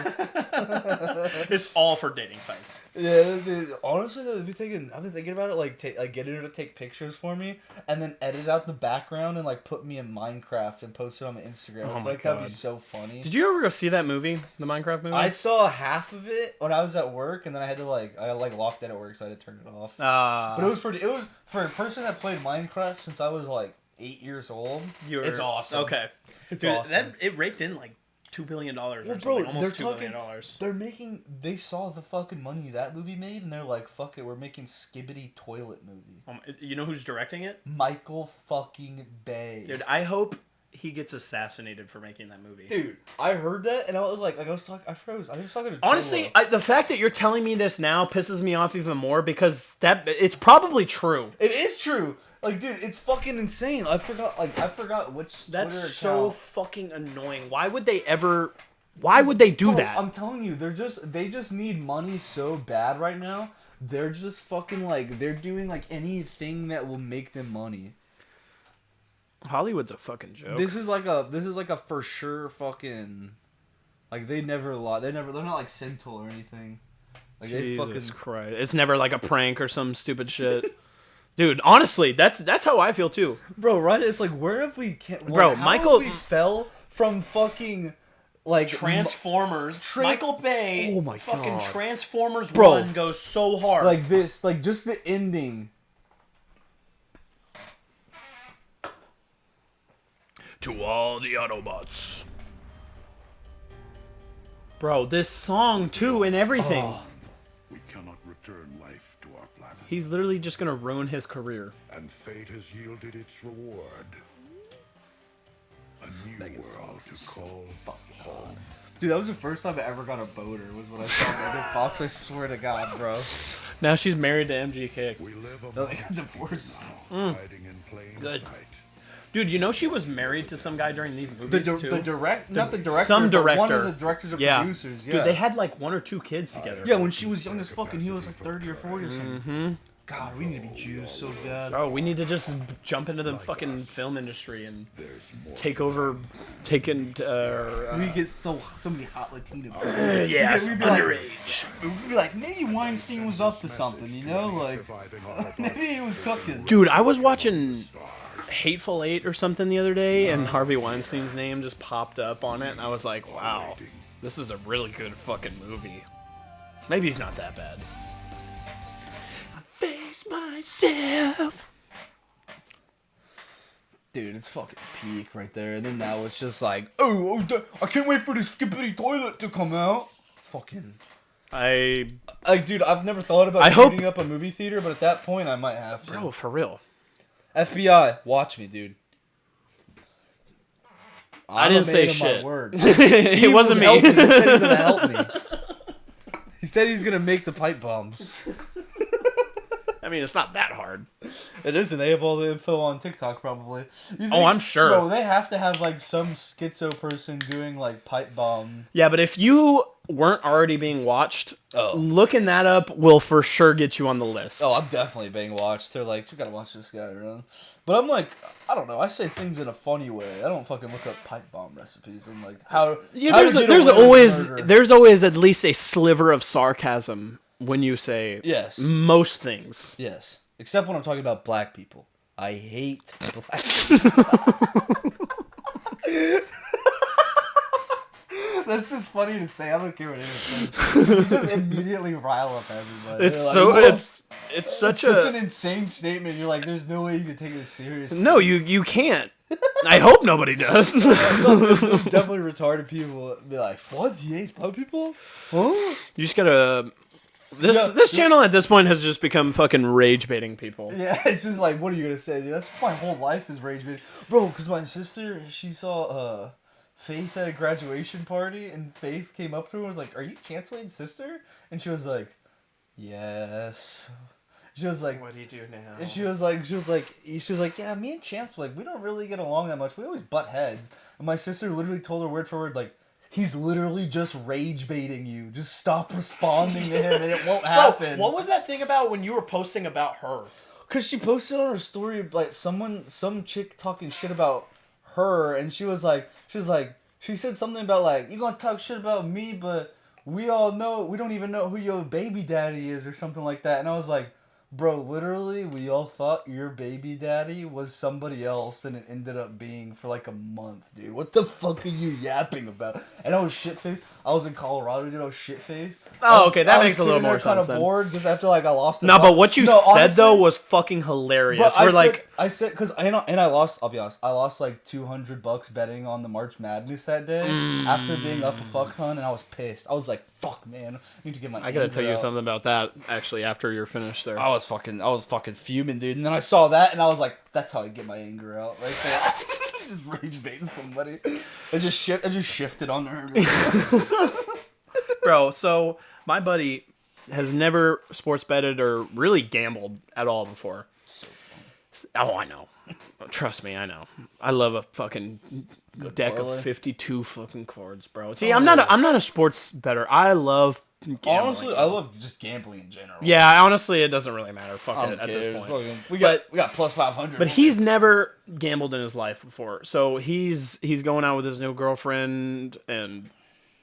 It's all for dating sites. Yeah, dude. Honestly, though, I've been thinking about it, like getting her to take pictures for me, and then edit out the background and like put me in Minecraft and post it on my Instagram. I feel like that'd be so funny. Did you ever go see that movie, the Minecraft movie? I saw half of it when I was at work, and then I had to I locked it at work, so I had to turn it off. But it was for a person that played Minecraft since I was like 8 years old. It's awesome. Okay, it's dude, awesome. It raked in like $2 billion or Well, something, bro, almost $2 billion. They saw the fucking money that movie made, and they're like, fuck it, we're making Skibbity Toilet movie. You know who's directing it? Michael fucking Bay. Dude, I hope he gets assassinated for making that movie. Dude, I heard that, and I was like I was talking to honestly, the fact that you're telling me this now pisses me off even more because it's probably true. It is true. Like, dude, it's fucking insane. I forgot which. That's Twitter so account. fucking annoying. Why would they do that? I'm telling you, they just need money so bad right now. They're just fucking they're doing anything that will make them money. Hollywood's a fucking joke. This is like a for sure fucking they never lie. They're not like Sentinel or anything. Like Jesus Christ. It's never like a prank or some stupid shit. Dude, honestly, that's how I feel too. Bro, right? It's like where have we we fell from fucking Transformers. Michael Bay. Oh my fucking God. Transformers Bro, 1 goes so hard. Like this, just the ending. To all the Autobots. Bro, this song too and everything. Oh. We cannot return life to our planet. He's literally just gonna ruin his career. And fate has yielded its reward. A new world to call home. Dude, that was the first time I ever got a boner, was when I saw Megan Fox. I swear to God, bro. Now she's married to MGK. We live No, they got divorced. hiding in plain Good. sight. Dude, you know she was married to some guy during these movies too? Not the director, some but one director. of the directors or Yeah. producers. Yeah. Dude, they had like 1 or 2 kids together. Yeah, when she was young as fuck, and he was like 30 or 40 or something. Mm-hmm. God, we need to be Jews so bad. Oh, we need to just jump into the fucking film industry and take over, we get so many hot Latino. yes, we'd be underage. We'd be like, maybe Weinstein was up to something, you know? Like, maybe he was cooking. Dude, I was watching Hateful Eight or something the other day, and Harvey Weinstein's name just popped up on it, and I was like, wow, this is a really good fucking movie. Maybe he's not that bad. I face myself. Dude, it's fucking peak right there. And then now it's just like, oh, I can't wait for this Skibbity Toilet to come out. Fucking. Dude, I've never thought about shooting up a movie theater, but at that point, I might have to. Bro, for real. FBI, watch me, dude. I didn't say my shit. Word. It wasn't me. He said he's gonna help me. He said he's gonna make the pipe bombs. I mean, it's not that hard. It isn't. They have all the info on TikTok, probably. Oh, I'm sure. Bro, they have to have, like, some schizo person doing, like, pipe bomb. Yeah, but if you weren't already being watched, Oh. looking that up will for sure get you on the list. Oh, I'm definitely being watched. They're like, you gotta watch this guy run. But I'm like, I don't know. I say things in a funny way. I don't fucking look up pipe bomb recipes. I'm like, how? Yeah, how to get there's away with murder. there's always at least a sliver of sarcasm when you say Yes. most things. Yes. Except when I'm talking about black people. I hate black people. That's just funny to say. I don't care what anyone says. You just immediately rile up everybody. It's They're so like, "Whoa." it's such an insane statement. You're like, there's no way you can take this seriously. no, you can't. I hope nobody does. There's definitely retarded people that be like, what? He hates black people? Huh? You just gotta. This channel at this point has just become fucking rage baiting people. Yeah, it's just like, what are you gonna say, dude? That's my whole life is rage baiting, bro. Because my sister, she saw Faith at a graduation party, and Faith came up to her and was like, "Are you Chanceling's sister?" And she was like, "Yes." She was like, "What do you do now?" And she was like, "Yeah, me and Chance, like, we don't really get along that much. We always butt heads." And my sister literally told her word for word, like, "He's literally just rage baiting you. Just stop responding to him, and it won't happen." Bro, what was that thing about when you were posting about her? Cause she posted on her story like some chick talking shit about her, and she said something about like, "You gonna talk shit about me, but we don't even know who your baby daddy is," or something like that. And I was like, bro, literally, we all thought your baby daddy was somebody else, and it ended up being for like a month, dude. What the fuck are you yapping about? And I was shit-faced. I was in Colorado, dude. I was shit-faced. Oh, okay, that makes a little more sense. I was kind of bored just after like I lost. No, but what you said honestly, though was fucking hilarious. I said because I lost. I'll be honest. I lost like $200 betting on the March Madness that day after being up a fuck ton, and I was pissed. I was like, "Fuck, man, I need to get my." I gotta tell you something about that actually after you're finished there. I was fucking fuming, dude. And then I saw that, and I was like, "That's how I get my anger out, right there." Just rage baiting somebody. I just shifted on her. Bro, so my buddy has never sports betted or really gambled at all before. So fun. Oh, I know. Trust me, I know. I love a fucking deck parlay. of 52 fucking cards, bro. See, I'm not a sports bettor. I love gambling. Honestly, I love just gambling in general. Yeah, honestly, it doesn't really matter. Fuck I it don't at care. this point. We got plus 500. But he's never gambled in his life before. So he's going out with his new girlfriend, and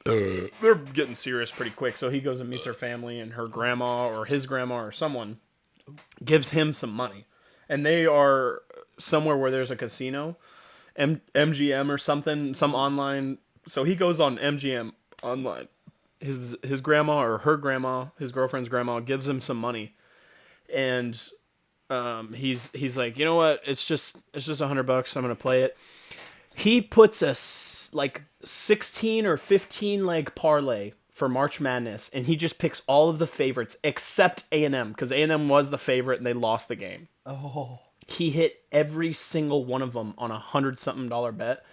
they're getting serious pretty quick. So he goes and meets her family, and her grandma or his grandma or someone gives him some money. And they are somewhere where there's a casino, MGM or something, some online. So he goes on MGM online. His grandma or her grandma, his girlfriend's grandma, gives him some money, and he's like, you know what? It's just $100. I'm gonna play it. He puts a like 16 or 15 leg parlay for March Madness, and he just picks all of the favorites except A&M because A&M was the favorite and they lost the game. Oh. He hit every single one of them on $100-something bet,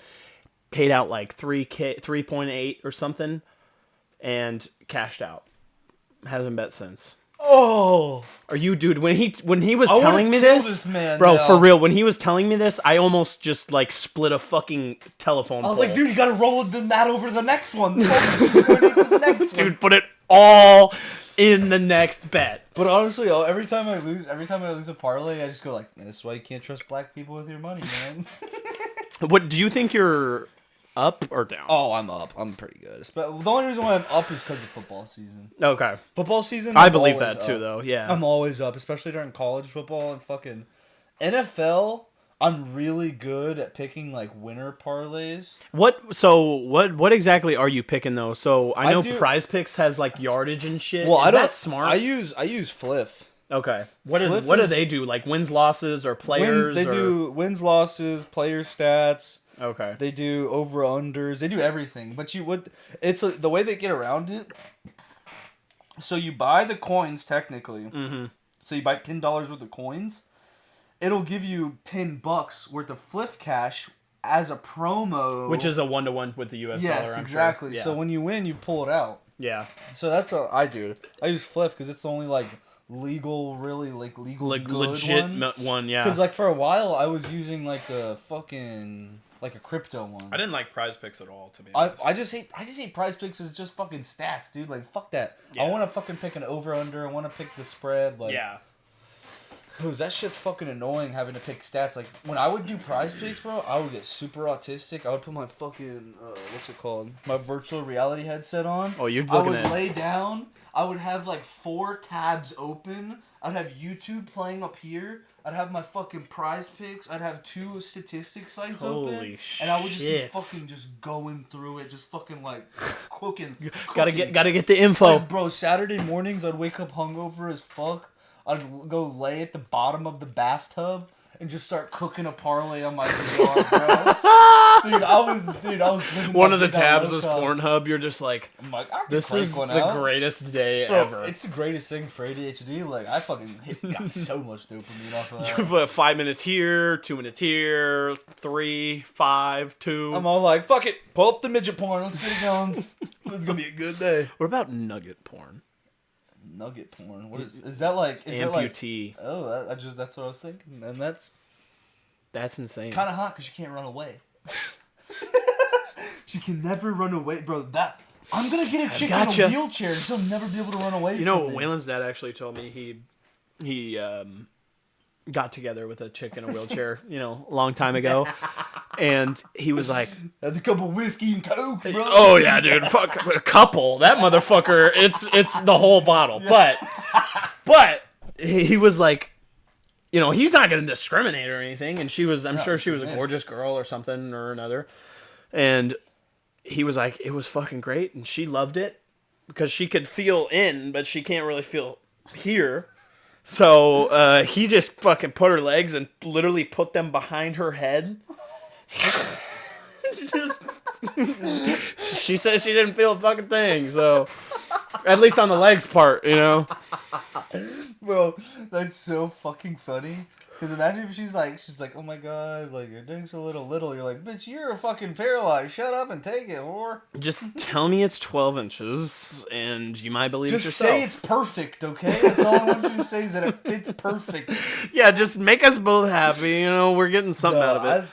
paid out like 3.8 or something, and cashed out. Hasn't bet since. Oh, Are you, dude? When he was telling me this man, bro, now. for real, when he was telling me this, I almost just like split a fucking telephone I was pole. like, dude, you gotta roll that over the next one. Dude, put it all in the next bet. But honestly, every time I lose a parlay, I just go like, "That's why you can't trust black people with your money, man." What do you think you're up or down? Oh, I'm up. I'm pretty good. But the only reason why I'm up is because of football season. Okay. Football season. I I'm believe always that too, up. though. Yeah. I'm always up, especially during college football and fucking NFL. I'm really good at picking like winner parlays. What exactly are you picking though? So I know Prize Picks has like yardage and shit. Well, Is that smart? I use Fliff. Okay. What Fliff do they do? Like wins, losses, or players? They do wins, losses, player stats. Okay. They do over unders. They do everything. But it's the way they get around it. So you buy the coins technically. Mm-hmm. So you buy $10 worth of coins. It'll give you $10 worth of Fliff cash as a promo, Which is a 1-to-1 with the US dollar. yes, I'm exactly. Sure. Yeah. So when you win, you pull it out. Yeah. So that's what I do. I use Fliff because it's only like legal, really like legal, like good legit one. yeah. Because like for a while I was using like a fucking like a crypto one. I didn't like Prize Picks at all, to be honest. I just hate Prize Picks is just fucking stats, dude. Like fuck that. Yeah. I want to fucking pick an over under. I want to pick the spread. Like yeah. Cause that shit's fucking annoying having to pick stats. Like when I would do Prize Picks, bro, I would get super autistic. I would put my fucking what's it called? My virtual reality headset on. Oh, you're I looking would at lay down. I would have like 4 tabs open. I'd have YouTube playing up here. I'd have my fucking Prize Picks. I'd have 2 statistics sites open. Holy And I would just be shit. fucking just going through it, just fucking like cooking. Gotta get the info. Like, bro, Saturday mornings I'd wake up hungover as fuck. I'd go lay at the bottom of the bathtub and just start cooking a parlay on my VR, bro. Dude, I was living One my of the big tabs house is life. Pornhub. You're just like, I'm like, I could this crank is one the out. greatest day Bro, ever. it's the greatest thing for ADHD. Like, I fucking got so much dopamine off of that. You put 5 minutes here, 2 minutes here, 3, 5, 2. I'm all like, fuck it, pull up the midget porn. Let's get it going. It's gonna be a good day. What about nugget porn? Nugget porn. What is that like? Is that like? Amputee. Oh, that's what I was thinking, and that's That's insane. kind of hot because she can't run away. She can never run away, bro. That I'm gonna get a chick in a wheelchair and she'll never be able to run away. You know, from me. Waylon's dad actually told me he got together with a chick in a wheelchair, you know, a long time ago, and he was like, had a couple whiskey and coke, bro. "Oh yeah, dude, fuck a couple. That motherfucker, it's the whole bottle." But he was like, you know, he's not gonna discriminate or anything, and I'm sure she was a gorgeous girl or something or another, and he was like, it was fucking great, and she loved it because she could feel in, but she can't really feel here. So he just fucking put her legs and literally put them behind her head. She said she didn't feel a fucking thing, so at least on the legs part, you know. Bro, that's so fucking funny. Cause imagine if she's like, oh my god, like your dick's a little. You're like, bitch, you're fucking paralyzed. Shut up and take it, whore. Just tell me it's 12 inches, and you might believe it Just yourself. say it's perfect, okay? That's all I want you to say is that it fits perfect. Yeah, just make us both happy. You know, we're getting something out of it.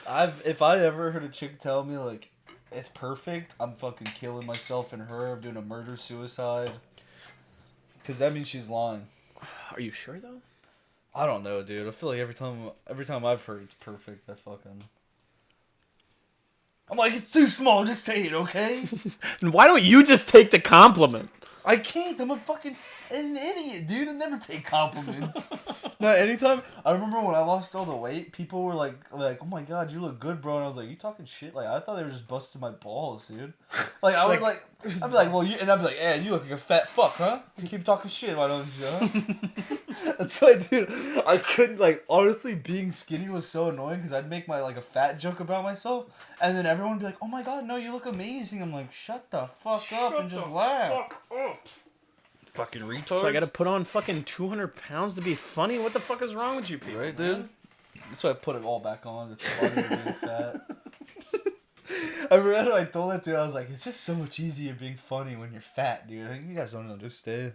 If I ever heard a chick tell me like it's perfect, I'm fucking killing myself and her. I'm doing a murder suicide. Cause that means she's lying. Are you sure though? I don't know, dude. I feel like every time I've heard it's perfect, I'm like, it's too small. Just say it, okay? And why don't you just take the compliment? I can't. I'm a fucking an idiot, dude. I never take compliments. No, anytime. I remember when I lost all the weight, people were like, oh my god, you look good, bro. And I was like, you talking shit? Like, I thought they were just busting my balls, dude. Like, I'd be like, well, you, and I'd be like, you look like a fat fuck, huh? You keep talking shit, why don't you, huh? That's why, dude, I couldn't, like, honestly, being skinny was so annoying because I'd make a fat joke about myself, and then everyone would be like, oh my god, no, you look amazing. I'm like, shut the fuck up and just laugh. Fucking retard. So I gotta put on fucking 200 pounds to be funny? What the fuck is wrong with you people? Right, dude? Man? That's why I put it all back on. It's funny being fat. I remember I told that dude, I was like, it's just so much easier being funny when you're fat, dude. You guys don't understand.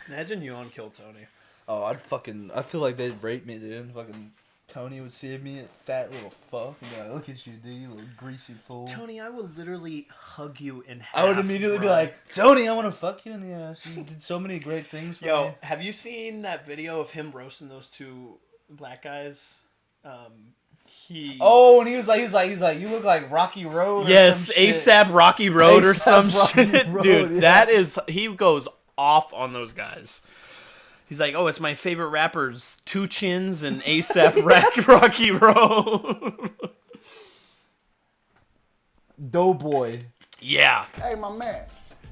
Imagine you on Kill Tony. Oh, I feel like they'd rape me, dude. Fucking Tony would see me, fat little fuck, and be like, look at you, dude, you little greasy fool. Tony, I will literally hug you in half. I would immediately be like, Tony, I want to fuck you in the ass. You did so many great things for me. Have you seen that video of him roasting those two black guys? And he was like, you look like Rocky Road. Yes, ASAP Rocky Road or some shit, Road, dude. yeah. That is, he goes off on those guys. He's like, oh, it's my favorite rappers, 2 Chins and ASAP Rocky Road. Doughboy. Yeah. Hey, my man,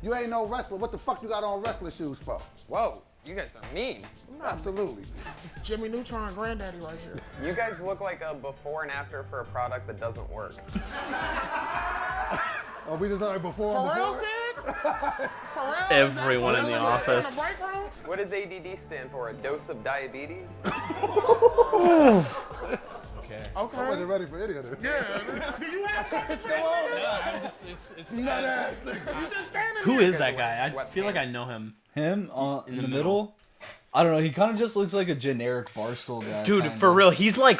you ain't no wrestler. What the fuck you got on wrestler shoes for? Whoa, you guys are mean. Absolutely. Jimmy Neutron granddaddy right here. You guys look like a before and after for a product that doesn't work. Oh, we just like before and Pharrell before? said? Pharrell, Everyone in the office. What does ADD stand for? A dose of diabetes? Okay. I wasn't ready for any of this. Yeah. Do you have something to say? Nut ass nigga. You just standing Who there. is that guy? I feel like I know him. Him in the middle. I don't know. He kind of just looks like a generic Barstool guy. Dude, kinda. for real, he's like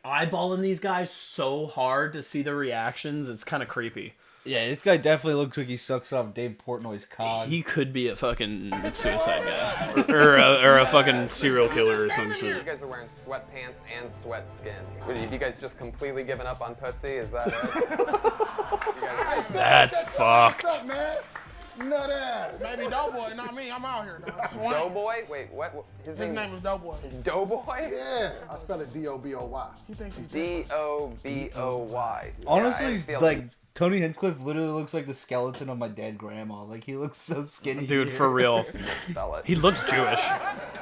eyeballing these guys so hard to see the reactions. It's kind of creepy. Yeah, this guy definitely looks like he sucks off Dave Portnoy's cock. He could be a fucking suicide guy, or a fucking serial killer or some You shit. guys are wearing sweatpants and sweat skin. Have you guys just completely given up on pussy? Is that it? You guys That's fucked. What's up, man? Nut ass. Baby Doughboy, not me. I'm out here now. Swank. Doughboy? Wait, what? His name is Doughboy. Doughboy? Yeah, I spell it D-O-B-O-Y. He thinks he's different. D-O-B-O-Y. Honestly, Yeah, I feel like Tony Hinchcliffe literally looks like the skeleton of my dead grandma. Like he looks so skinny. Dude, here. for real. spell it. He looks Jewish.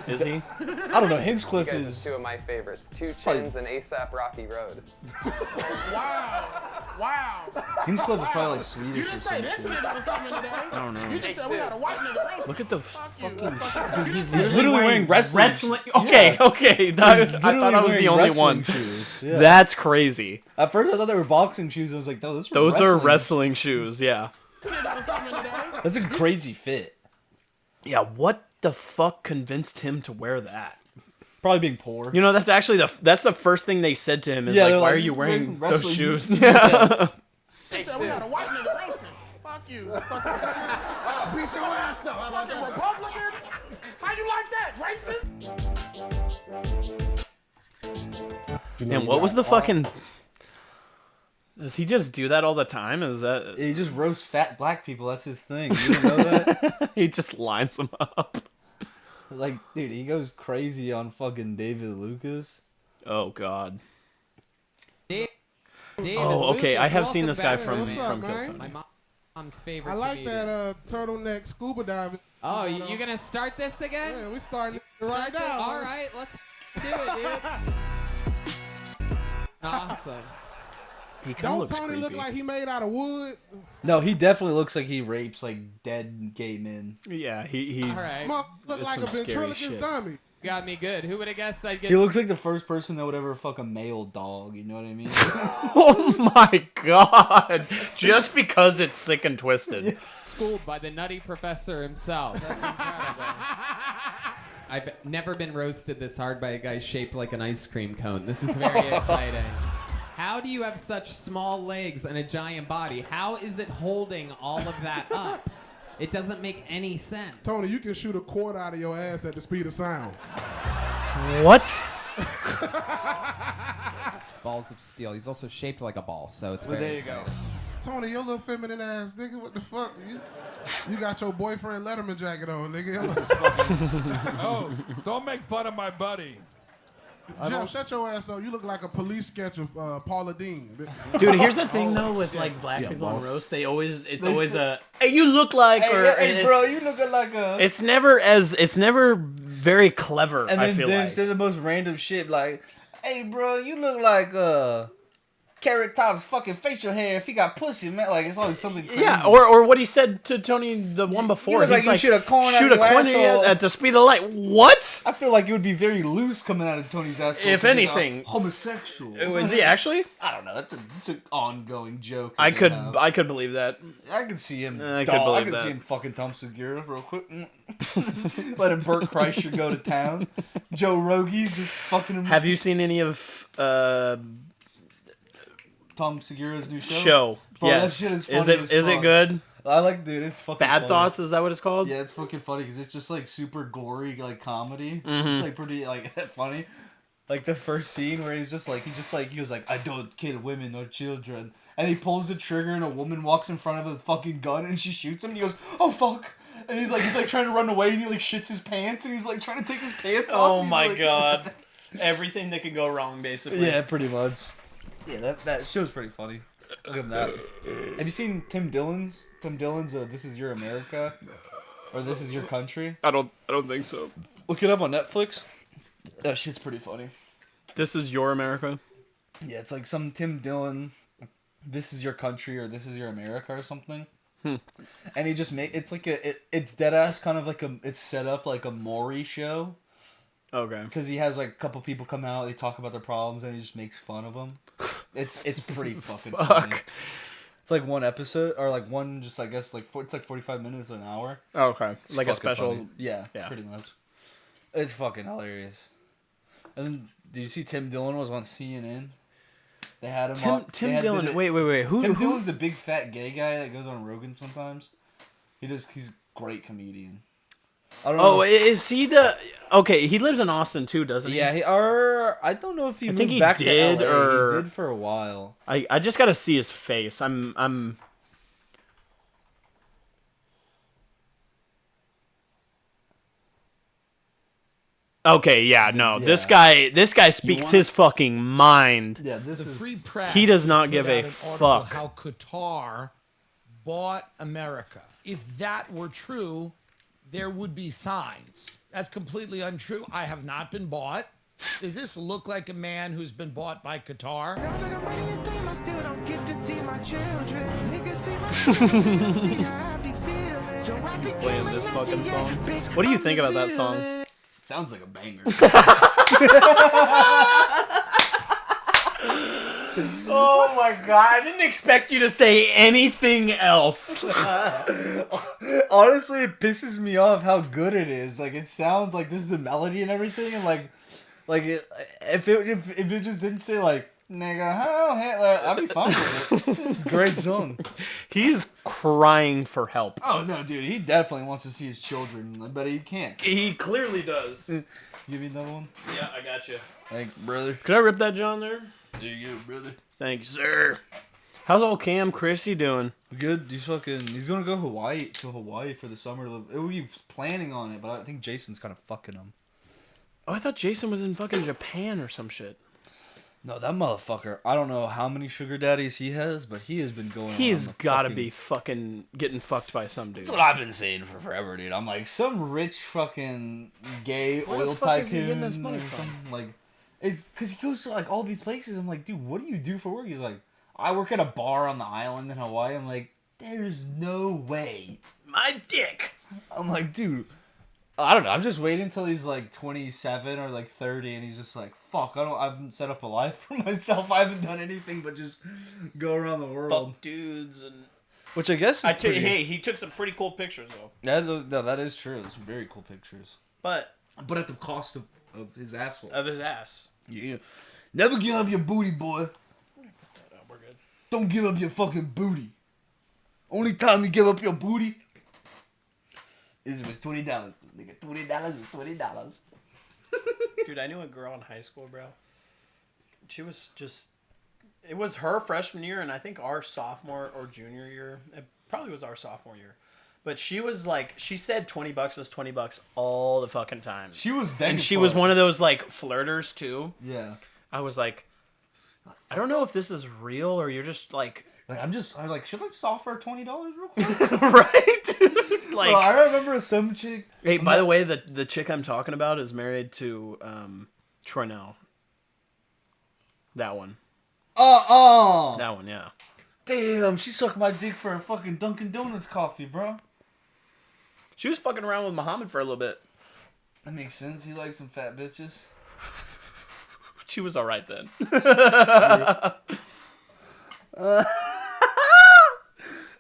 Is he? I don't know. Hinchcliffe You guys is. are two of my favorites. Two Chins and ASAP Rocky Road. Wow. Hinchcliffe is probably like Swedish. You or didn't say some this shit. nigga was coming today. I don't know. You just said we had a white nigga roast. Look at the Fuck you. fucking. Fuck you. He's literally wearing wrestling. Okay, okay. That He's I thought I was literally the wearing only wrestling one. shoes. Yeah. That's crazy. At first, I thought they were boxing shoes. I was like, no, Those are wrestling shoes. Yeah. This nigga was coming today. That's a crazy fit. Yeah. What the fuck convinced him to wear that? Probably being poor. You know, that's actually that's the first thing they said to him is Yeah, like, they're why like, are you wearing "Where's those wrestling shoes? shoes?" Yeah. They said we had a white nigga roasting. Fuck you. Fuck you. Beat your ass though. How about Fucking that? Republican? How you like that? Racist? And what was the fucking? Does he just do that all the time? Is that He just roasts fat black people. That's his thing. You didn't know that? he just lines them up? Like, dude, he goes crazy on fucking David Lucas. Oh God. David Oh, okay. I Lucas, have seen this guy welcome Hey, from what's up, Kill man? Tony. My mom's favorite. I like comedian. that turtleneck scuba diving. Oh, you gonna start this again? Yeah, we starting right now. All right, let's do it, dude. Awesome. He kind of Don't looks Tony creepy. look like he made out of wood? No, he definitely looks like he rapes like dead gay men. Yeah, he. All right, Mother look It's like a some scary ventriloquist shit. dummy. got me good. Who would have guessed I'd get? He looks like the first person that would ever fuck a male dog. You know what I mean? Oh my God! Just because it's sick and twisted. schooled by the nutty professor himself. That's incredible. I've never been roasted this hard by a guy shaped like an ice cream cone. This is very exciting. How do you have such small legs and a giant body? How is it holding all of that up? It doesn't make any sense. Tony, you can shoot a quart out of your ass at the speed of sound. What? Balls of steel. He's also shaped like a ball, so it's very there you go. exciting. Tony, your little feminine ass nigga, what the fuck? You got your boyfriend Letterman jacket on, nigga. Oh, don't make fun of my buddy. Jeff, shut your ass up. You look like a police sketch of Paula Dean. Dude, here's the thing though with like black people on roast, it's always a hey, you look like Hey, bro, you looking like a. it's never very clever. And I then feel they like say the most random shit like, "Hey, bro, you look like Carrot Top's fucking facial hair if he got pussy, man." Like it's always something crazy. yeah, or what he said to Tony the one before. look like He's you shoot a corn out shoot a your corn asshole. at the speed of light. What? I feel like it would be very loose coming out of Tony's ass. If anything. homosexual. Is he actually? I don't know. That's an ongoing joke. I that could they have. I could believe that. I could see him. I could believe I could that. see him fucking Tom Segura real quick. Let him Burt Kreischer go to town. Joe Rogie's just fucking him. Have you seen any of Tom Segura's new show? show? Bro, that Yes. shit is Is funny it as is it fuck. good? I like, dude. It's fucking Bad funny. Thoughts, is that what it's called? Yeah, it's fucking funny because it's just like super gory, like comedy. Mm-hmm. It's like pretty like funny. Like the first scene where he was like, "I don't kill women or children," and he pulls the trigger and a woman walks in front of a fucking gun and she shoots him. And he goes, "Oh fuck!" And he's like trying to run away and he like shits his pants and he's like trying to take his pants off. Oh and he's my like- God! Everything that could go wrong, basically. Yeah, pretty much. Yeah, that show's pretty funny. Look at that. Have you seen Tim Dillon's? Tim Dillon's "This Is Your America," or "This Is Your Country"? I don't think so. Look it up on Netflix. That shit's pretty funny. This is your America. Yeah, it's like some Tim Dillon, "This Is Your Country" or "This Is Your America" or something. And he just it's like it's dead ass kind of like it's set up like a Maury show. Okay. Because he has like a couple people come out, they talk about their problems, and he just makes fun of them. It's pretty fucking funny. Fuck. It's like one episode or like one just I guess like it's like 45 minutes or an hour. Oh, okay. It's Like a fucking special. funny. Yeah, pretty much. It's fucking hilarious. And then did you see Tim Dillon was on CNN? They had him on. Tim Dillon. Wait. Tim Who? Dillon's the big fat gay guy that goes on Rogan sometimes. He's a great comedian. I don't know. Oh, is he the? Okay, he lives in Austin too, doesn't he? Yeah, I don't know if he moved think he back did, to LA. or He did for a while. I just gotta see his face. I'm. Okay, yeah, no. This guy speaks his fucking mind. Yeah, this is Free press. He does not put give out a an article fuck. How Qatar bought America. If that were true, there would be signs. That's completely untrue. I have not been bought. Does this look like a man who's been bought by Qatar? Playing this fucking song. What do you think about that song? Sounds like a banger. Oh my god, I didn't expect you to say anything else. Honestly, it pisses me off how good it is. Like it sounds like this is the melody and everything, and if it just didn't say like nigga hell Hitler, I'd be fine with it. It's a great song. He's crying for help. Oh no, dude, he definitely wants to see his children, but he can't. He clearly does. Give me another one. Yeah, I got you. Thanks, brother. Could I rip that John there? There you go, brother. Thanks, sir. How's old Cam Chrissy doing? Good. He's gonna go to Hawaii for the summer. He was planning on it, but I think Jason's kind of fucking him. Oh, I thought Jason was in fucking Japan or some shit. No, that motherfucker. I don't know how many sugar daddies he has, but he has been going. He's gotta be fucking getting fucked by some dude. That's what I've been saying for forever, dude. I'm like some rich fucking gay Where the oil fuck is he tycoon getting this money or from? something. Like, it's because he goes to like all these places. I'm like, dude, what do you do for work? He's like, I work at a bar on the island in Hawaii. I'm like, there's no way. My dick. I'm like, dude, I don't know. I'm just waiting until he's like 27 or like 30, and he's just like, fuck, I haven't set up a life for myself. I haven't done anything but just go around the world. Fuck dudes and. Which I guess is hey, he took some pretty cool pictures though. Yeah, no, that is true. There's some very cool pictures. But at the cost of his asshole. Of his ass. Yeah. Never give up your booty, boy. We're good. Don't give up your fucking booty. Only time you give up your booty is with $20. Nigga, $20 is $20. Dude, I knew a girl in high school, bro. She was just... It was her freshman year, and I think our sophomore or junior year. It probably was our sophomore year. But she was like... She said $20 is $20 all the fucking time. She was begging And she for was it. one of those, like, flirters, too. Yeah. I was like... I don't know if this is real, or you're just, like... I was like, should I just offer her $20 real quick? Right? Like, Bro, I remember some chick... Hey, by the way, the chick I'm talking about is married to Troynell. That one. That one, yeah. Damn, she sucked my dick for a fucking Dunkin' Donuts coffee, bro. She was fucking around with Muhammad for a little bit. That makes sense. He likes some fat bitches. She was alright then.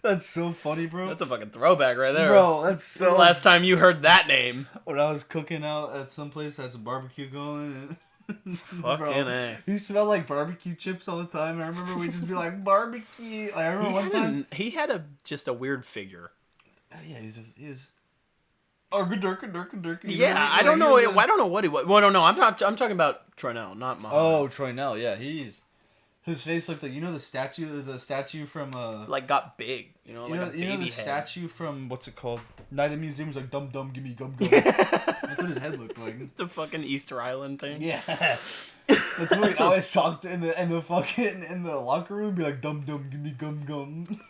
That's so funny, bro. That's a fucking throwback right there. Bro, that's so... The last time you heard that name. When I was cooking out at some place, had some barbecue going. And Fucking A. He smelled like barbecue chips all the time. I remember we'd just be like, barbecue. I remember one time. He had just a weird figure. Yeah, he's Durka. Yeah, I don't know. I don't know what he was. Well, no, I'm talking about Troynell, not Muhammad. Oh, Troynell. Yeah, his face looked like the statue from like got big, like a baby the head. statue from what's it called? Night at the Museum was like dum dum gimme gum gum. That's what his head looked like. The fucking Easter Island thing. Yeah. That's what he always talked in the locker room, be like dum dum gimme gum gum.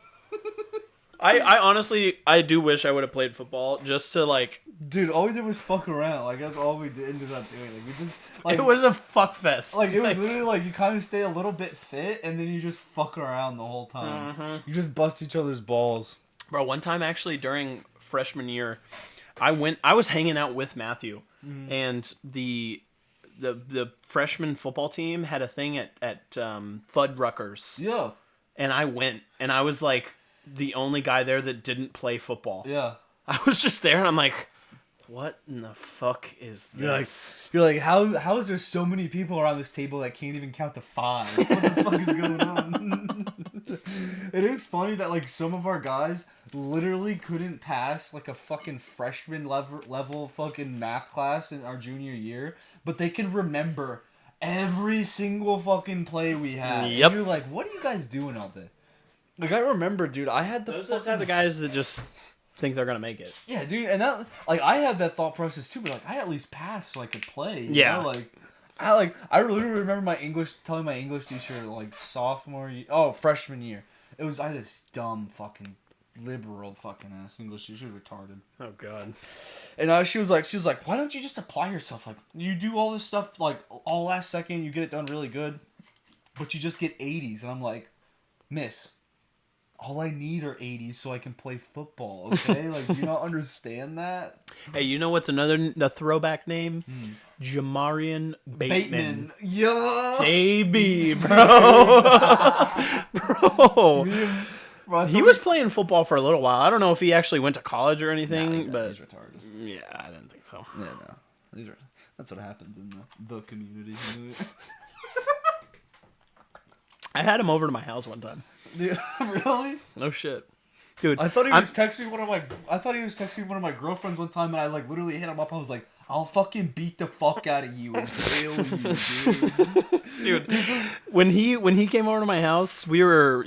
I honestly do wish I would have played football just to like. Dude, all we did was fuck around. Like that's all we ended up doing. Like we just it was a fuck fest. Like it was literally like you kind of stay a little bit fit and then you just fuck around the whole time. Mm-hmm. You just bust each other's balls. Bro, one time actually during freshman year, I was hanging out with Matthew, and the freshman football team had a thing at Fuddruckers. Yeah. and I went, and I was like the only guy there that didn't play football. Yeah. I was just there, and I'm like, what in the fuck is this? You're like, how is there so many people around this table that can't even count to 5? What the fuck is going on? It is funny that like some of our guys literally couldn't pass like a fucking freshman level fucking math class in our junior year, but they can remember every single fucking play we had. Yep. And you're like, what are you guys doing all day? Like I remember, dude, I had Those are the type of guys that just think they're gonna make it. Yeah, dude, and that like I had that thought process too, but like I at least passed so I could play. You Yeah. know? I literally remember telling my English teacher like freshman year. I had this dumb fucking liberal fucking ass English teacher. She was retarded. Oh god. And she was like, why don't you just apply yourself? Like you do all this stuff like all last second, you get it done really good, but you just get 80s. And I'm like, Miss, all I need are 80s so I can play football, okay? Like, do you not understand that? Hey, you know what's the throwback name? Jamarian Bateman. Yeah. JB, bro. Bro. He was playing football for a little while. I don't know if he actually went to college or anything, but he's retarded. Yeah, I didn't think so. Yeah, no. That's what happens in the community. I had him over to my house one time. Dude, really? No shit. Dude, I thought he was texting one of my girlfriends one time, and I like literally hit him up. I was like, "I'll fucking beat the fuck out of you and kill you, dude." Dude, when he came over to my house, we were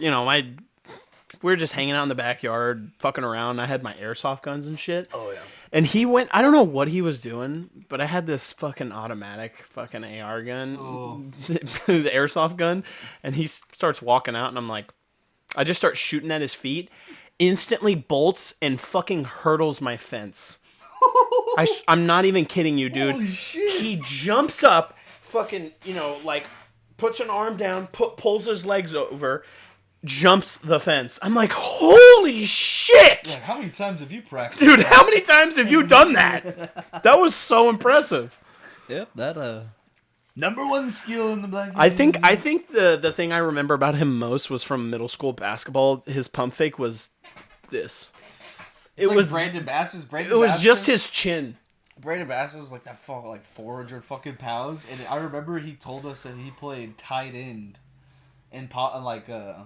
just hanging out in the backyard, fucking around. I had my airsoft guns and shit. Oh yeah. And he went. I don't know what he was doing, but I had this fucking automatic fucking AR gun, the airsoft gun, and he starts walking out, and I'm like, I just start shooting at his feet. Instantly bolts and fucking hurdles my fence. I'm not even kidding you, dude. Holy shit. He jumps up, fucking, like, puts an arm down, pulls his legs over, jumps the fence. I'm like, holy shit! Yeah, how many times have you practiced? Dude, how many times have you done that? That was so impressive. Yep, that number one skill in the black. I think the thing I remember about him most was from middle school basketball. His pump fake was this. It was Brandon Bass's. It was just his chin. Brandon Bass was like that, like 400 fucking pounds, and I remember he told us that he played tight end in Taifa.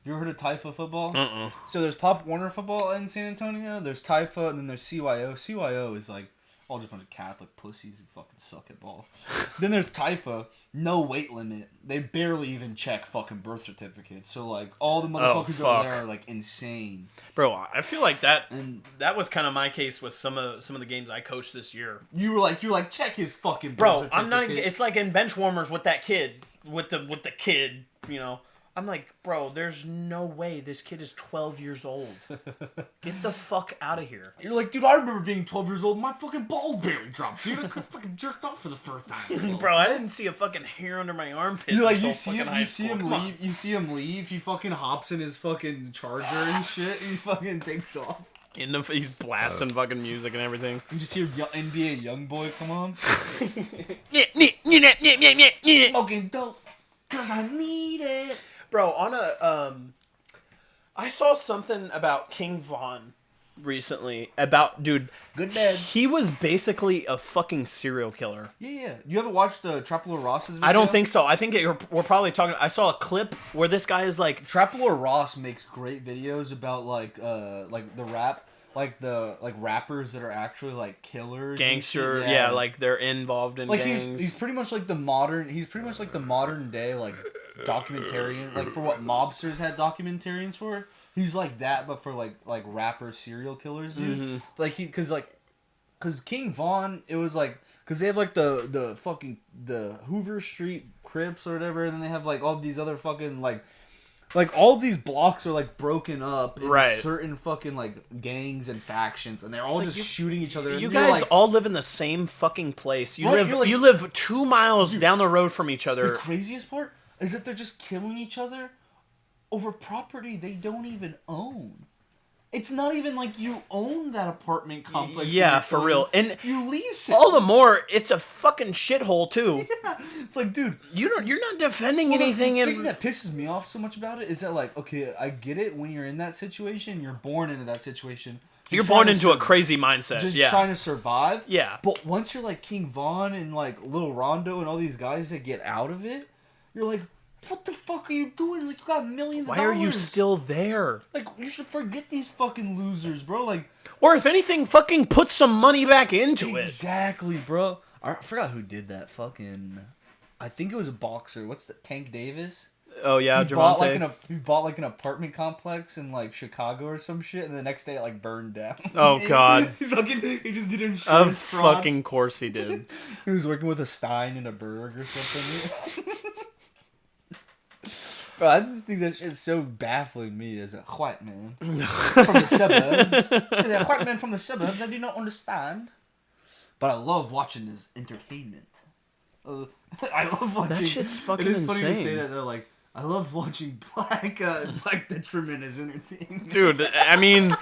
You ever heard of Taifa football? So there's Pop Warner football in San Antonio. There's Taifa, and then there's CYO. CYO is like all just a bunch of Catholic pussies who fucking suck at ball. Then there's Taifa, no weight limit. They barely even check fucking birth certificates. So like all the motherfuckers over there are like insane. Bro, I feel like that was kind of my case with some of the games I coached this year. You were like check his fucking birth Bro, I'm not even, it's like in bench warmers with that kid, with the kid, I'm like, bro, there's no way this kid is 12 years old. Get the fuck out of here. You're like, dude, I remember being 12 years old. My fucking balls barely dropped, dude. I fucking jerked off for the first time. Bro, I didn't see a fucking hair under my armpit. You like until you see him leave. You see him leave. He fucking hops in his fucking Charger and shit. And he fucking takes off. He's blasting fucking music and everything. You just hear NBA YoungBoy come on. Smoking dope, cause I need it. Bro, I saw something about King Von recently about, dude. Good man. He was basically a fucking serial killer. Yeah. You ever watched Trapalore Ross's video? I don't think so. I think we're probably talking. I saw a clip where this guy is like. Trapalore Ross makes great videos about like the rap. Like the rappers that are actually like killers, gangster, yeah, like they're involved in like gangs. He's pretty much like the modern day like documentarian, like for what mobsters had documentarians for. He's like that, but for like rapper serial killers, dude. Mm-hmm. Like cause King Von, it was like cause they have like the Hoover Street Crips or whatever, and then they have like all these other fucking like all these blocks are like broken up in certain fucking like gangs and factions, and they're all just shooting each other. You guys like, all live in the same fucking place. You live 2 miles down the road from each other. The craziest part is that they're just killing each other over property they don't even own. It's not even like you own that apartment complex. Yeah, for real. And you lease it. all the more, it's a fucking shithole too. Yeah. It's like, dude, you're not defending well, anything. The thing that pisses me off so much about it is that, like, okay, I get it when you're in that situation, you're born into that situation. You're born into a crazy mindset. Just yeah. trying to survive. Yeah. But once you're like King Von and like Lil Rondo and all these guys that get out of it, you're like, what the fuck are you doing? Like, you got millions of Why dollars. are you still there? Like, you should forget these fucking losers, bro. Like, or if anything, fucking put some money back into it. Exactly, bro. I forgot who did that. Fucking, I think it was a boxer. What's the Tank Davis? Oh yeah, he bought like an apartment complex in like Chicago or some shit, and the next day it like burned down. Oh god. he just did insurance Of fraud. fucking course he did. He was working with a Stein and a Berg or something. Bro, I just think that shit's so baffling me as a white man from the suburbs. As a white man from the suburbs, I do not understand. But I love watching his entertainment. I love watching. That shit's fucking It is insane. funny to say that though. Like, I love watching black detriment as entertainment. Dude, I mean,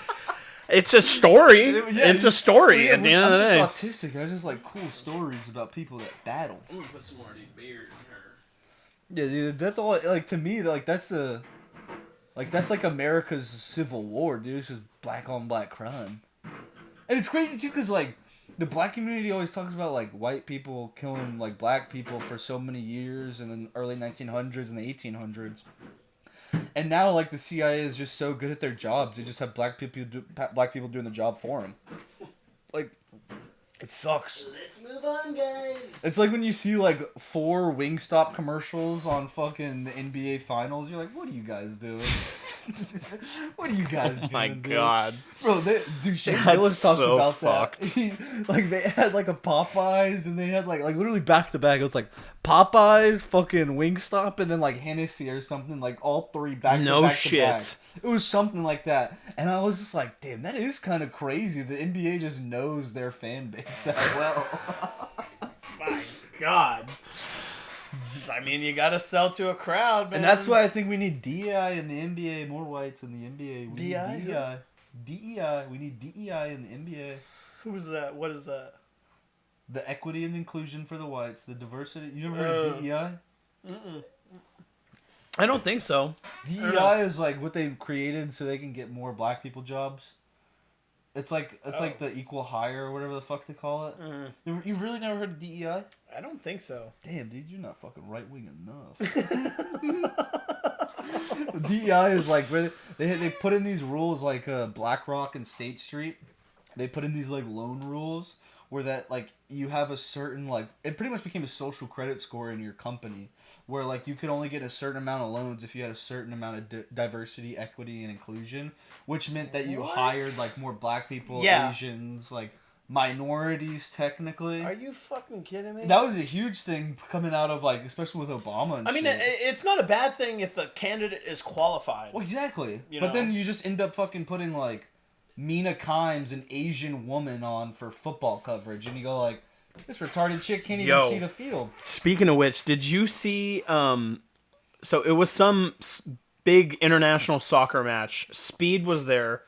it's a story. It's a story at the end of the day. I'm just autistic. I just like cool stories about people that battle. I'm gonna put some more of these beers in her. Yeah, dude, that's all. Like, to me, like, that's like America's Civil War, dude. It's just black on black crime, and it's crazy too, cause like the black community always talks about like white people killing like black people for so many years, and then early 1900s and the 1800s, and now like the CIA is just so good at their jobs, they just have black people doing the job for them. Like, it sucks. Let's move on, guys. It's like when you see like 4 Wingstop commercials on fucking the NBA Finals. You're like, what are you guys doing? What are you guys doing? Oh my god, bro! Shane That's Gillis talked so about fucked. that. Like they had like a Popeyes, and they had like literally back to back. It was like Popeyes, fucking Wingstop, and then like Hennessy or something. Like all 3 back to back. No to shit. back. It was something like that, and I was just like, damn, that is kind of crazy. The NBA just knows their fan base that well. My god. I mean, you gotta sell to a crowd, man. And that's why I think we need DEI in the NBA, more whites in the NBA. We DEI? need DEI. DEI. We need DEI in the NBA. Who's that? What is that? The equity and inclusion for the whites, the diversity. You never heard of DEI? Mm-mm. I don't think so. DEI is like what they created so they can get more black people jobs. It's like like the equal hire or whatever the fuck they call it. You really never heard of DEI? I don't think so. Damn, dude, you're not fucking right wing enough. DEI is like where they put in these rules like BlackRock and State Street. They put in these like loan rules where that like you have a certain like it pretty much became a social credit score in your company where like you could only get a certain amount of loans if you had a certain amount of diversity, equity, and inclusion, which meant that you hired like more black people, Asians, like minorities technically. Are you fucking kidding me? That was a huge thing coming out of like, especially with Obama and I mean, shit. it's not a bad thing if the candidate is qualified. Well, exactly. You But know? then you just end up fucking putting like Mina Kimes, an Asian woman, on for football coverage, and you go like, this retarded chick can't even see the field. Speaking of which, did you see? So it was some big international soccer match. Speed was there,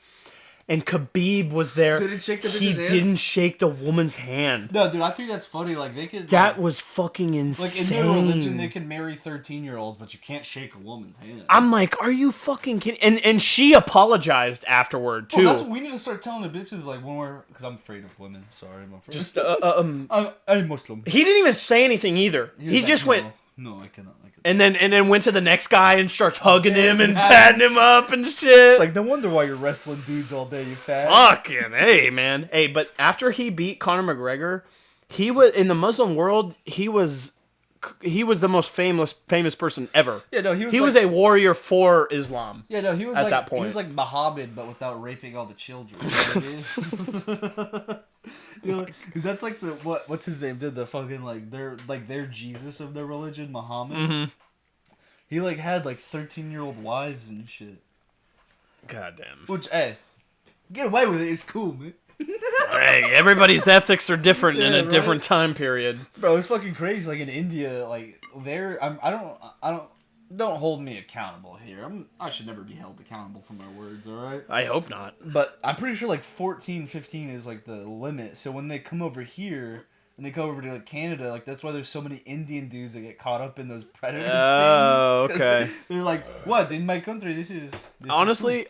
and Khabib was there. Didn't shake the bitch's He hand? didn't shake the woman's hand. No, dude, I think that's funny. Like they could. That like, was fucking insane. like in their religion, they can marry 13-year-olds, but you can't shake a woman's hand. I'm like, are you fucking kidding? And she apologized afterward too. Well, that's what we need to start telling the bitches like when we're because I'm afraid of women. Sorry, I'm afraid. Just I'm Muslim. He didn't even say anything either. was He like, just went. No, I cannot. And then went to the next guy and starts hugging him and patting him up and shit. It's like, no wonder why you're wrestling dudes all day, you fat. Fucking hey, man. Hey, but after he beat Conor McGregor, he was in the Muslim world. He was the most famous person ever. Yeah, no, he was a warrior for Islam. Yeah, no, he was at like that point. He was like Muhammad, but without raping all the children. You know what I mean? You know, because that's like the what's his name did the fucking like their Jesus of their religion, Muhammad. Mm-hmm. He like had like 13-year-old wives and shit. Goddamn. Which get away with it. It's cool, man. Hey, everybody's ethics are different in a right? different time period. Bro, it's fucking crazy. Like in India, like I don't don't hold me accountable here. I should never be held accountable for my words, all right? I hope not. But I'm pretty sure like 14, 15 is like the limit. So when they come over here and they come over to like Canada, like that's why there's so many Indian dudes that get caught up in those predator stings. Oh, okay. They're like, what? In my country, this is Honestly,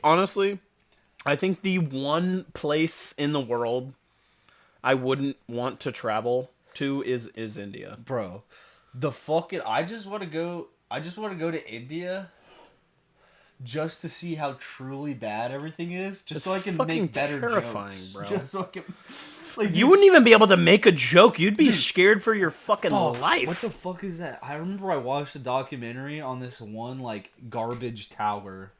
I think the one place in the world I wouldn't want to travel to is India. Bro, I just want to go to India just to see how truly bad everything is, just so I can make better terrifying, jokes. Bro. Just so I can, like, you wouldn't even be able to make a joke. You'd be scared for your fucking life. What the fuck is that? I remember I watched a documentary on this one like garbage tower.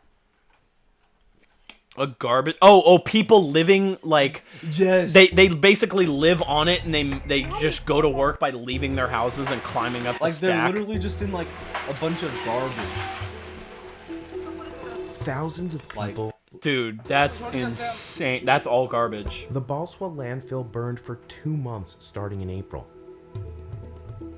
A garbage. Oh, people living like yes. They basically live on it, and they just go to work by leaving their houses and climbing up the like stack. They're literally just in like a bunch of garbage. Thousands of people. Dude, that's insane. That's all garbage. The Balswell landfill burned for 2 months starting in April.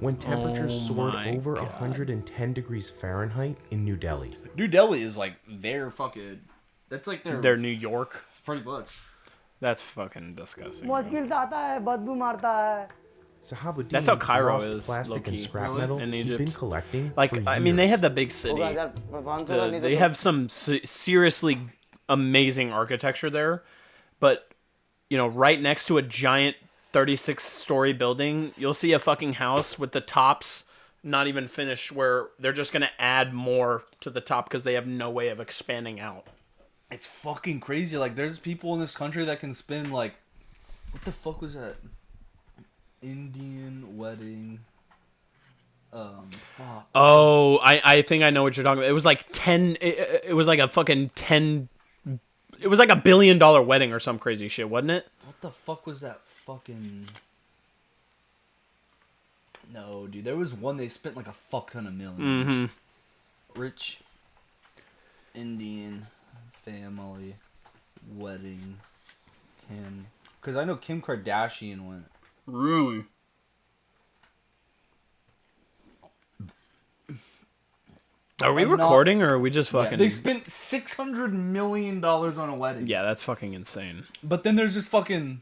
When temperatures soared over 110 degrees Fahrenheit in New Delhi. New Delhi is like their fucking. That's like their New York. Pretty much. That's fucking disgusting. Sahabuddin That's how Cairo lost is. Plastic and scrap really? metal In he'd Egypt. been collecting. Like, for I mean, they years. have the big city. They have some seriously amazing architecture there, but you know, right next to a giant 36-story building, you'll see a fucking house with the tops not even finished, where they're just gonna add more to the top because they have no way of expanding out. It's fucking crazy. Like, there's people in this country that can spend like, what the fuck was that? Indian wedding. Fuck. Oh, I think I know what you're talking about. It was like 10. It was like a fucking 10. It was like $1 billion wedding or some crazy shit, wasn't it? What the fuck was that fucking? No, dude. There was one they spent like a fuck ton of millions. Mm-hmm. Rich Indian family wedding. Because I know Kim Kardashian went. Really? Are we recording or are we just fucking? Yeah, they spent $600 million on a wedding. Yeah, that's fucking insane. But then there's just fucking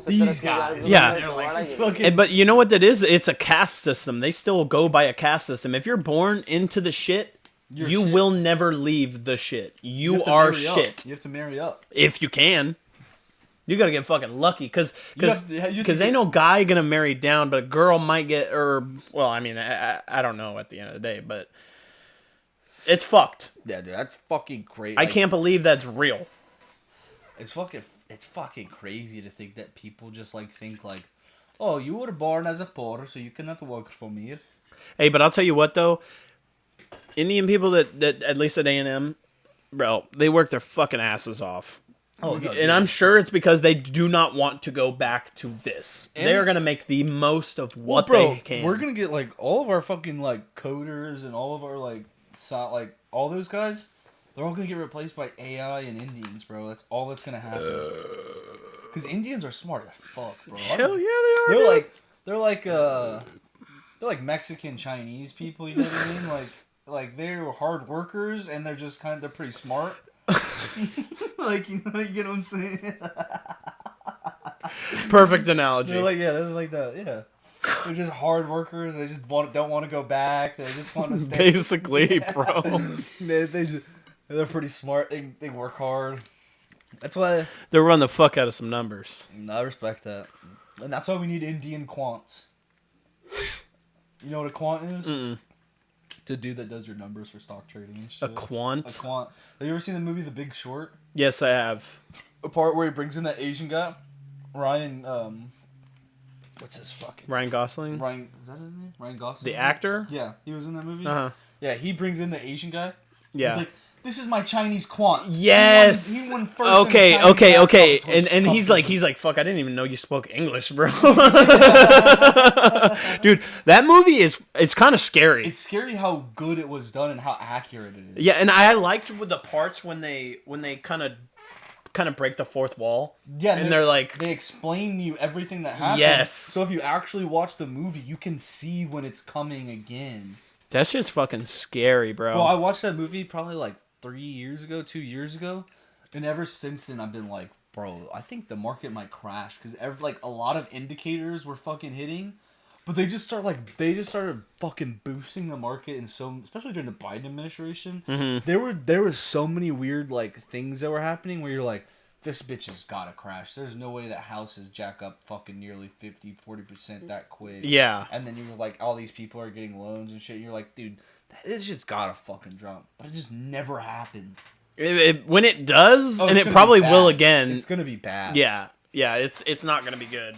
these guys. Yeah. They're like, it's fucking... But you know what that is? It's a caste system. They still go by a caste system. If you're born into the shit, you will never leave the shit. You are shit. You have to marry up. If you can. You gotta get fucking lucky, cause ain't no guy gonna marry down, but a girl might get, well, I mean, I don't know at the end of the day, but it's fucked. Yeah, dude, that's fucking crazy. I can't believe that's real. It's fucking crazy to think that people just like think like, oh, you were born as a poor, so you cannot work for me. Hey, but I'll tell you what though, Indian people that at least at A&M, bro, they work their fucking asses off. Oh, no, and I'm sure it's because they do not want to go back to this. They're gonna make the most of what they can. We're gonna get like all of our fucking like coders and all of our like all those guys. They're all gonna get replaced by AI and Indians, bro. That's all that's gonna happen. Because Indians are smart as fuck, bro. Hell yeah, they are. They're like Mexican Chinese people. You know what I mean? Like they're hard workers and they're just they're pretty smart. Like, you get what I'm saying? Perfect analogy. They're like that. Yeah, they're just hard workers. They just don't want to go back. They just want to stay. Basically, bro. They're pretty smart. They work hard. That's why they run the fuck out of some numbers. I respect that, and that's why we need Indian quants. You know what a quant is? Mm-mm. It's a dude that does your numbers for stock trading and shit. A quant? A quant. Have you ever seen the movie The Big Short? Yes, I have. A part where he brings in that Asian guy, Ryan. What's his fucking? Ryan Gosling. Is that his name? Ryan Gosling. The actor. Yeah, he was in that movie. Uh-huh. Yeah, he brings in the Asian guy. Yeah. He's like, this is my Chinese quant. Yes. He won first. Okay. And he's like, fuck, I didn't even know you spoke English, bro. Dude, that movie it's kind of scary. It's scary how good it was done and how accurate it is. Yeah, and I liked the parts when they kind of break the fourth wall. Yeah, and they're like, they explain to you everything that happened. Yes. So if you actually watch the movie, you can see when it's coming again. That shit's fucking scary, bro. Well, I watched that movie probably like 2 years ago, and ever since then I've been like, bro, I think the market might crash because like a lot of indicators were fucking hitting, but they just started fucking boosting the market, and so especially during the Biden administration, there was so many weird like things that were happening where you're like, this bitch has gotta crash. There's no way that houses jack up fucking nearly 50-40% that quick. Yeah. And then you're like, all these people are getting loans and shit. You're like, dude, this shit's gotta fucking drop. But it just never happened. When it does, and it probably will again. It's gonna be bad. Yeah. Yeah, it's not gonna be good.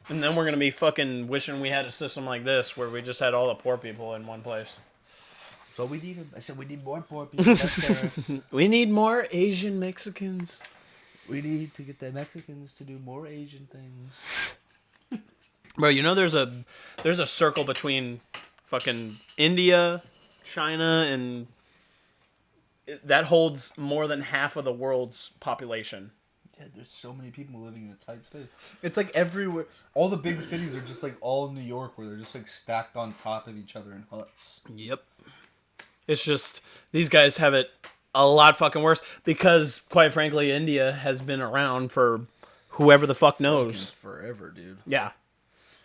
And then we're gonna be fucking wishing we had a system like this where we just had all the poor people in one place. So we need. I said we need more poor people. That's fair. We need more Asian Mexicans. We need to get the Mexicans to do more Asian things. Bro, you know there's a circle between fucking India, China, and that holds more than half of the world's population. Yeah, there's so many people living in a tight space. It's like everywhere. All the big cities are just like all New York, where they're just like stacked on top of each other in huts. Yep. It's just these guys have it a lot fucking worse because, quite frankly, India has been around for whoever the fuck knows. Forever, dude. Yeah.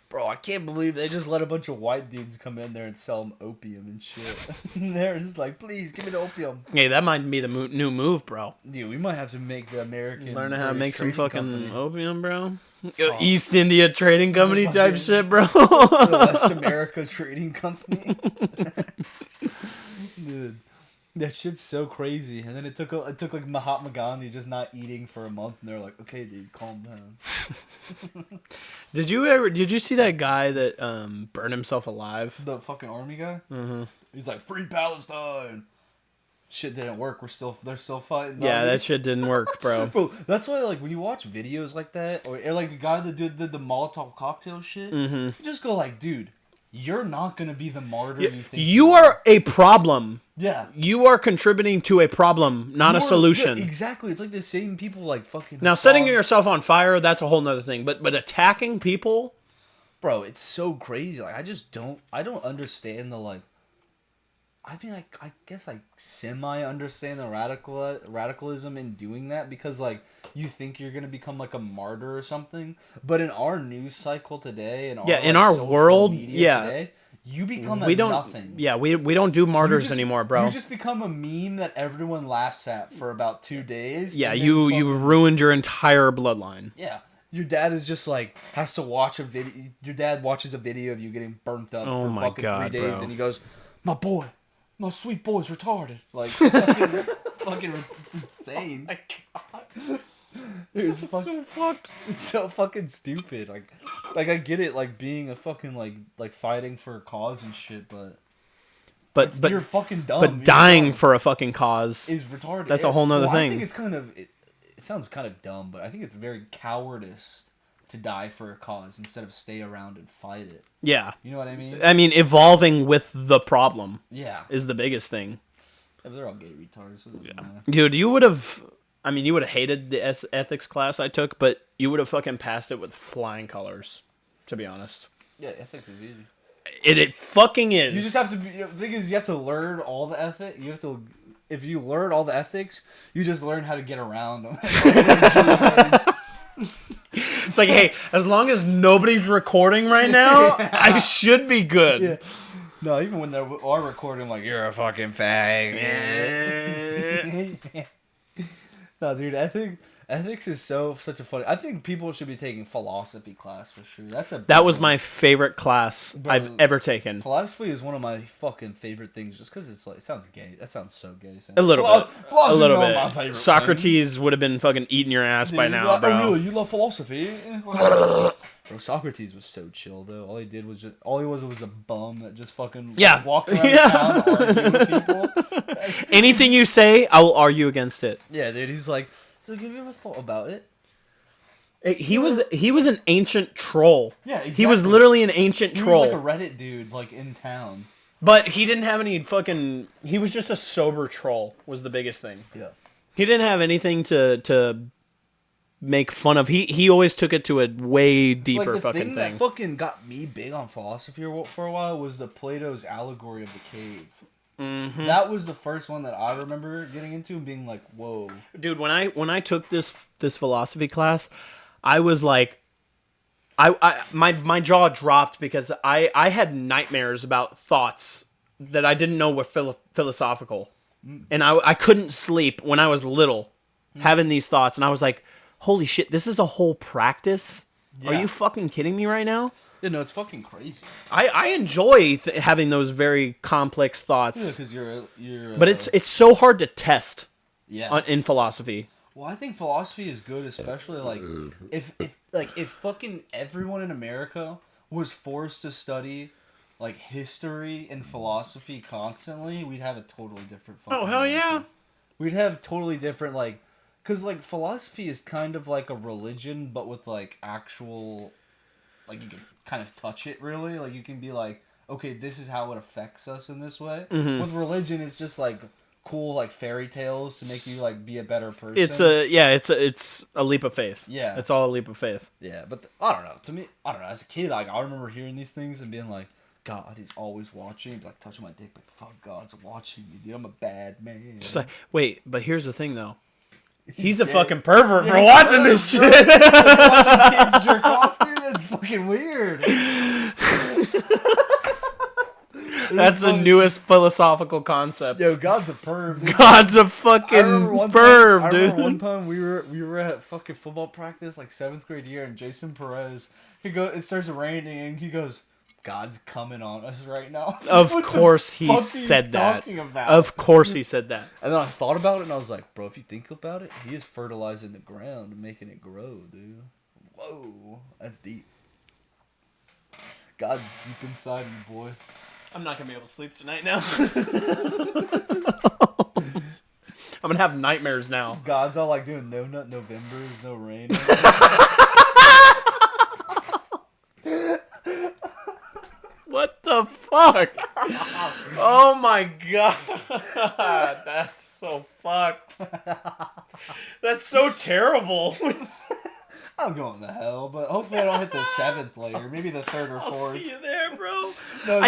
Bro, I can't believe they just let a bunch of white dudes come in there and sell them opium and shit. They're just like, please, give me the opium. Hey, that might be the new move, bro. Dude, we might have to make the American... Learn how to make some fucking company. opium, bro. East India Trading Company type shit, bro. The West America Trading Company. Dude. That shit's so crazy. And then it took like Mahatma Gandhi just not eating for a month, and they're like, okay, dude, calm down. Did you see that guy that burned himself alive? The fucking army guy? Mm-hmm. He's like, free Palestine. Shit didn't work. They're still fighting. Yeah, that shit didn't work, bro. Bro, that's why like when you watch videos like that, or like the guy that did the Molotov cocktail shit, you just go like, dude, you're not gonna be the martyr you think. You are a problem. Yeah. You are contributing to a problem, not a solution. Yeah, exactly. It's like the same people like fucking... Now, setting yourself on fire, that's a whole nother thing. But attacking people... Bro, it's so crazy. Like, I don't understand the, like... I mean, I guess I semi-understand the radicalism in doing that because, like, you think you're going to become, like, a martyr or something. But in our news cycle today, in our social world, today, you become nothing. Yeah, we don't do martyrs anymore, bro. You just become a meme that everyone laughs at for about 2 days. Yeah, you ruined your entire bloodline. Yeah. Your dad is just like, has to watch a video. Your dad watches a video of you getting burnt up for fucking 3 days, bro. and he goes, my sweet boy's retarded. Like, it's insane. Oh my God. Dude, it's so fucked. It's so fucking stupid. Like I get it, like being a fucking like fighting for a cause and shit, but you're fucking dumb. But dying for a fucking cause is retarded. That's a whole nother thing. I think it's kind of it sounds kind of dumb, but I think it's very cowardice to die for a cause instead of stay around and fight it. Yeah. You know what I mean? I mean, evolving with the problem. Yeah. Is the biggest thing. Yeah, they're all gay retards. So Dude, you would have hated the ethics class I took, but you would have fucking passed it with flying colors, to be honest. Yeah, ethics is easy. It fucking is. You just have to be, the thing is, you have to learn all the ethics. You have to, if you learn all the ethics, you just learn how to get around them. It's like, hey, as long as nobody's recording right now, I should be good. Yeah. No, even when they are recording, I'm like, you're a fucking fag. No, dude, ethics is such a funny. I think people should be taking philosophy class for sure. That was my favorite class I've ever taken. Philosophy is one of my fucking favorite things, just because it's like it sounds gay. That sounds so gay. A little bit. A little my bit. Socrates would have been fucking eating your ass by now, bro. Oh, really? You love philosophy? Bro, Socrates was so chill though. All he was a bum that just fucking walked around town arguing with people. Anything you say, I will argue against it. Yeah, dude. He's like, so have you ever thought about it? He was an ancient troll. Yeah, exactly. He was literally an ancient troll. He was like a Reddit dude, like in town. But he didn't have any fucking. He was just a sober troll. Was the biggest thing. Yeah. He didn't have anything to make fun of. He always took it to a way deeper the fucking that fucking got me big on philosophy for a while was the Plato's allegory of the cave. Mm-hmm. That was the first one that I remember getting into and being like, whoa. Dude, when I took this philosophy class, I was like, my jaw dropped because I had nightmares about thoughts that I didn't know were philosophical. And I couldn't sleep when I was little having these thoughts. And I was like, holy shit, this is a whole practice? Yeah. Are you fucking kidding me right now? Yeah, no, it's fucking crazy. I enjoy having those very complex thoughts. Yeah, because you're but it's so hard to test in philosophy. Well, I think philosophy is good, especially like if fucking everyone in America was forced to study like history and philosophy constantly, we'd have a totally different fucking Oh, hell yeah. nation. We'd have totally different like cuz like philosophy is kind of like a religion but with like actual like you can kind of touch it really, like you can be like, okay, this is how it affects us in this way. Mm-hmm. With religion it's just like cool like fairy tales to make you like be a better person. It's a leap of faith. Yeah. It's all a leap of faith. Yeah, but I don't know. To me, I don't know. As a kid, like I remember hearing these things and being like, God is always watching. Like touching my dick, like fuck, God's watching me, dude. I'm a bad man. Just like, wait, but here's the thing though. He's a fucking pervert for watching this shit. Watching kids jerk off, dude. That's fucking weird. That's the newest philosophical concept. Yo, God's a perv. Dude. God's a fucking perv, dude. I remember one time we were at fucking football practice, like 7th grade year, and Jason Perez, it starts raining, and he goes, God's coming on us right now. Of course he said that. Of course he said that. And then I thought about it, and I was like, bro, if you think about it, he is fertilizing the ground and making it grow, dude. Whoa, that's deep. God's deep inside me, boy. I'm not gonna be able to sleep tonight now. I'm gonna have nightmares now. God's all like doing no nut November, no rain. What the fuck? Oh my god. That's so fucked. That's so terrible. I'm going to hell, but hopefully I don't hit the 7th layer. Maybe the 3rd or 4th. I'll see you there, bro. No,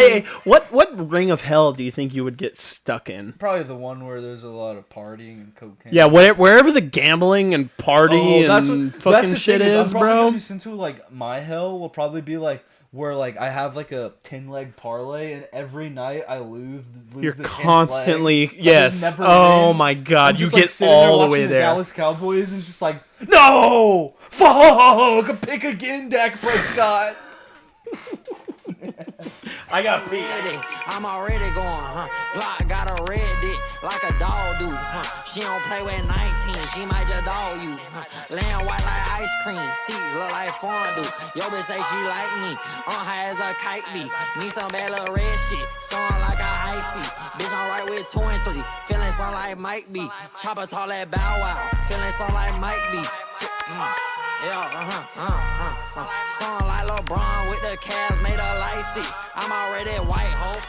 what ring of hell do you think you would get stuck in? Probably the one where there's a lot of partying and cocaine. Yeah, wherever the gambling and party and fucking shit is, bro. Into like my hell will probably be like where like I have like a 10-leg parlay and every night I lose. You're the constantly 10th leg. Yes. Oh win. my god, you just, get like, all the way the there. Dallas Cowboys and it's just like no, fuck, pick again, Dak Prescott. I got beat. I'm already going, Glock got a red dick like a dog do, She don't play with 19, she might just dog you, Laying white like ice cream, seats look like fondue. Yo bitch say she like me, on high as a kite be. Need some bad little red shit, song like a icy. Bitch I'm right with 2 and 3, feeling something like Mike B. Chopper tall like Bow Wow, feeling something like Mike B. Song like LeBron with the Cavs made a light seat. I'm already white, hope.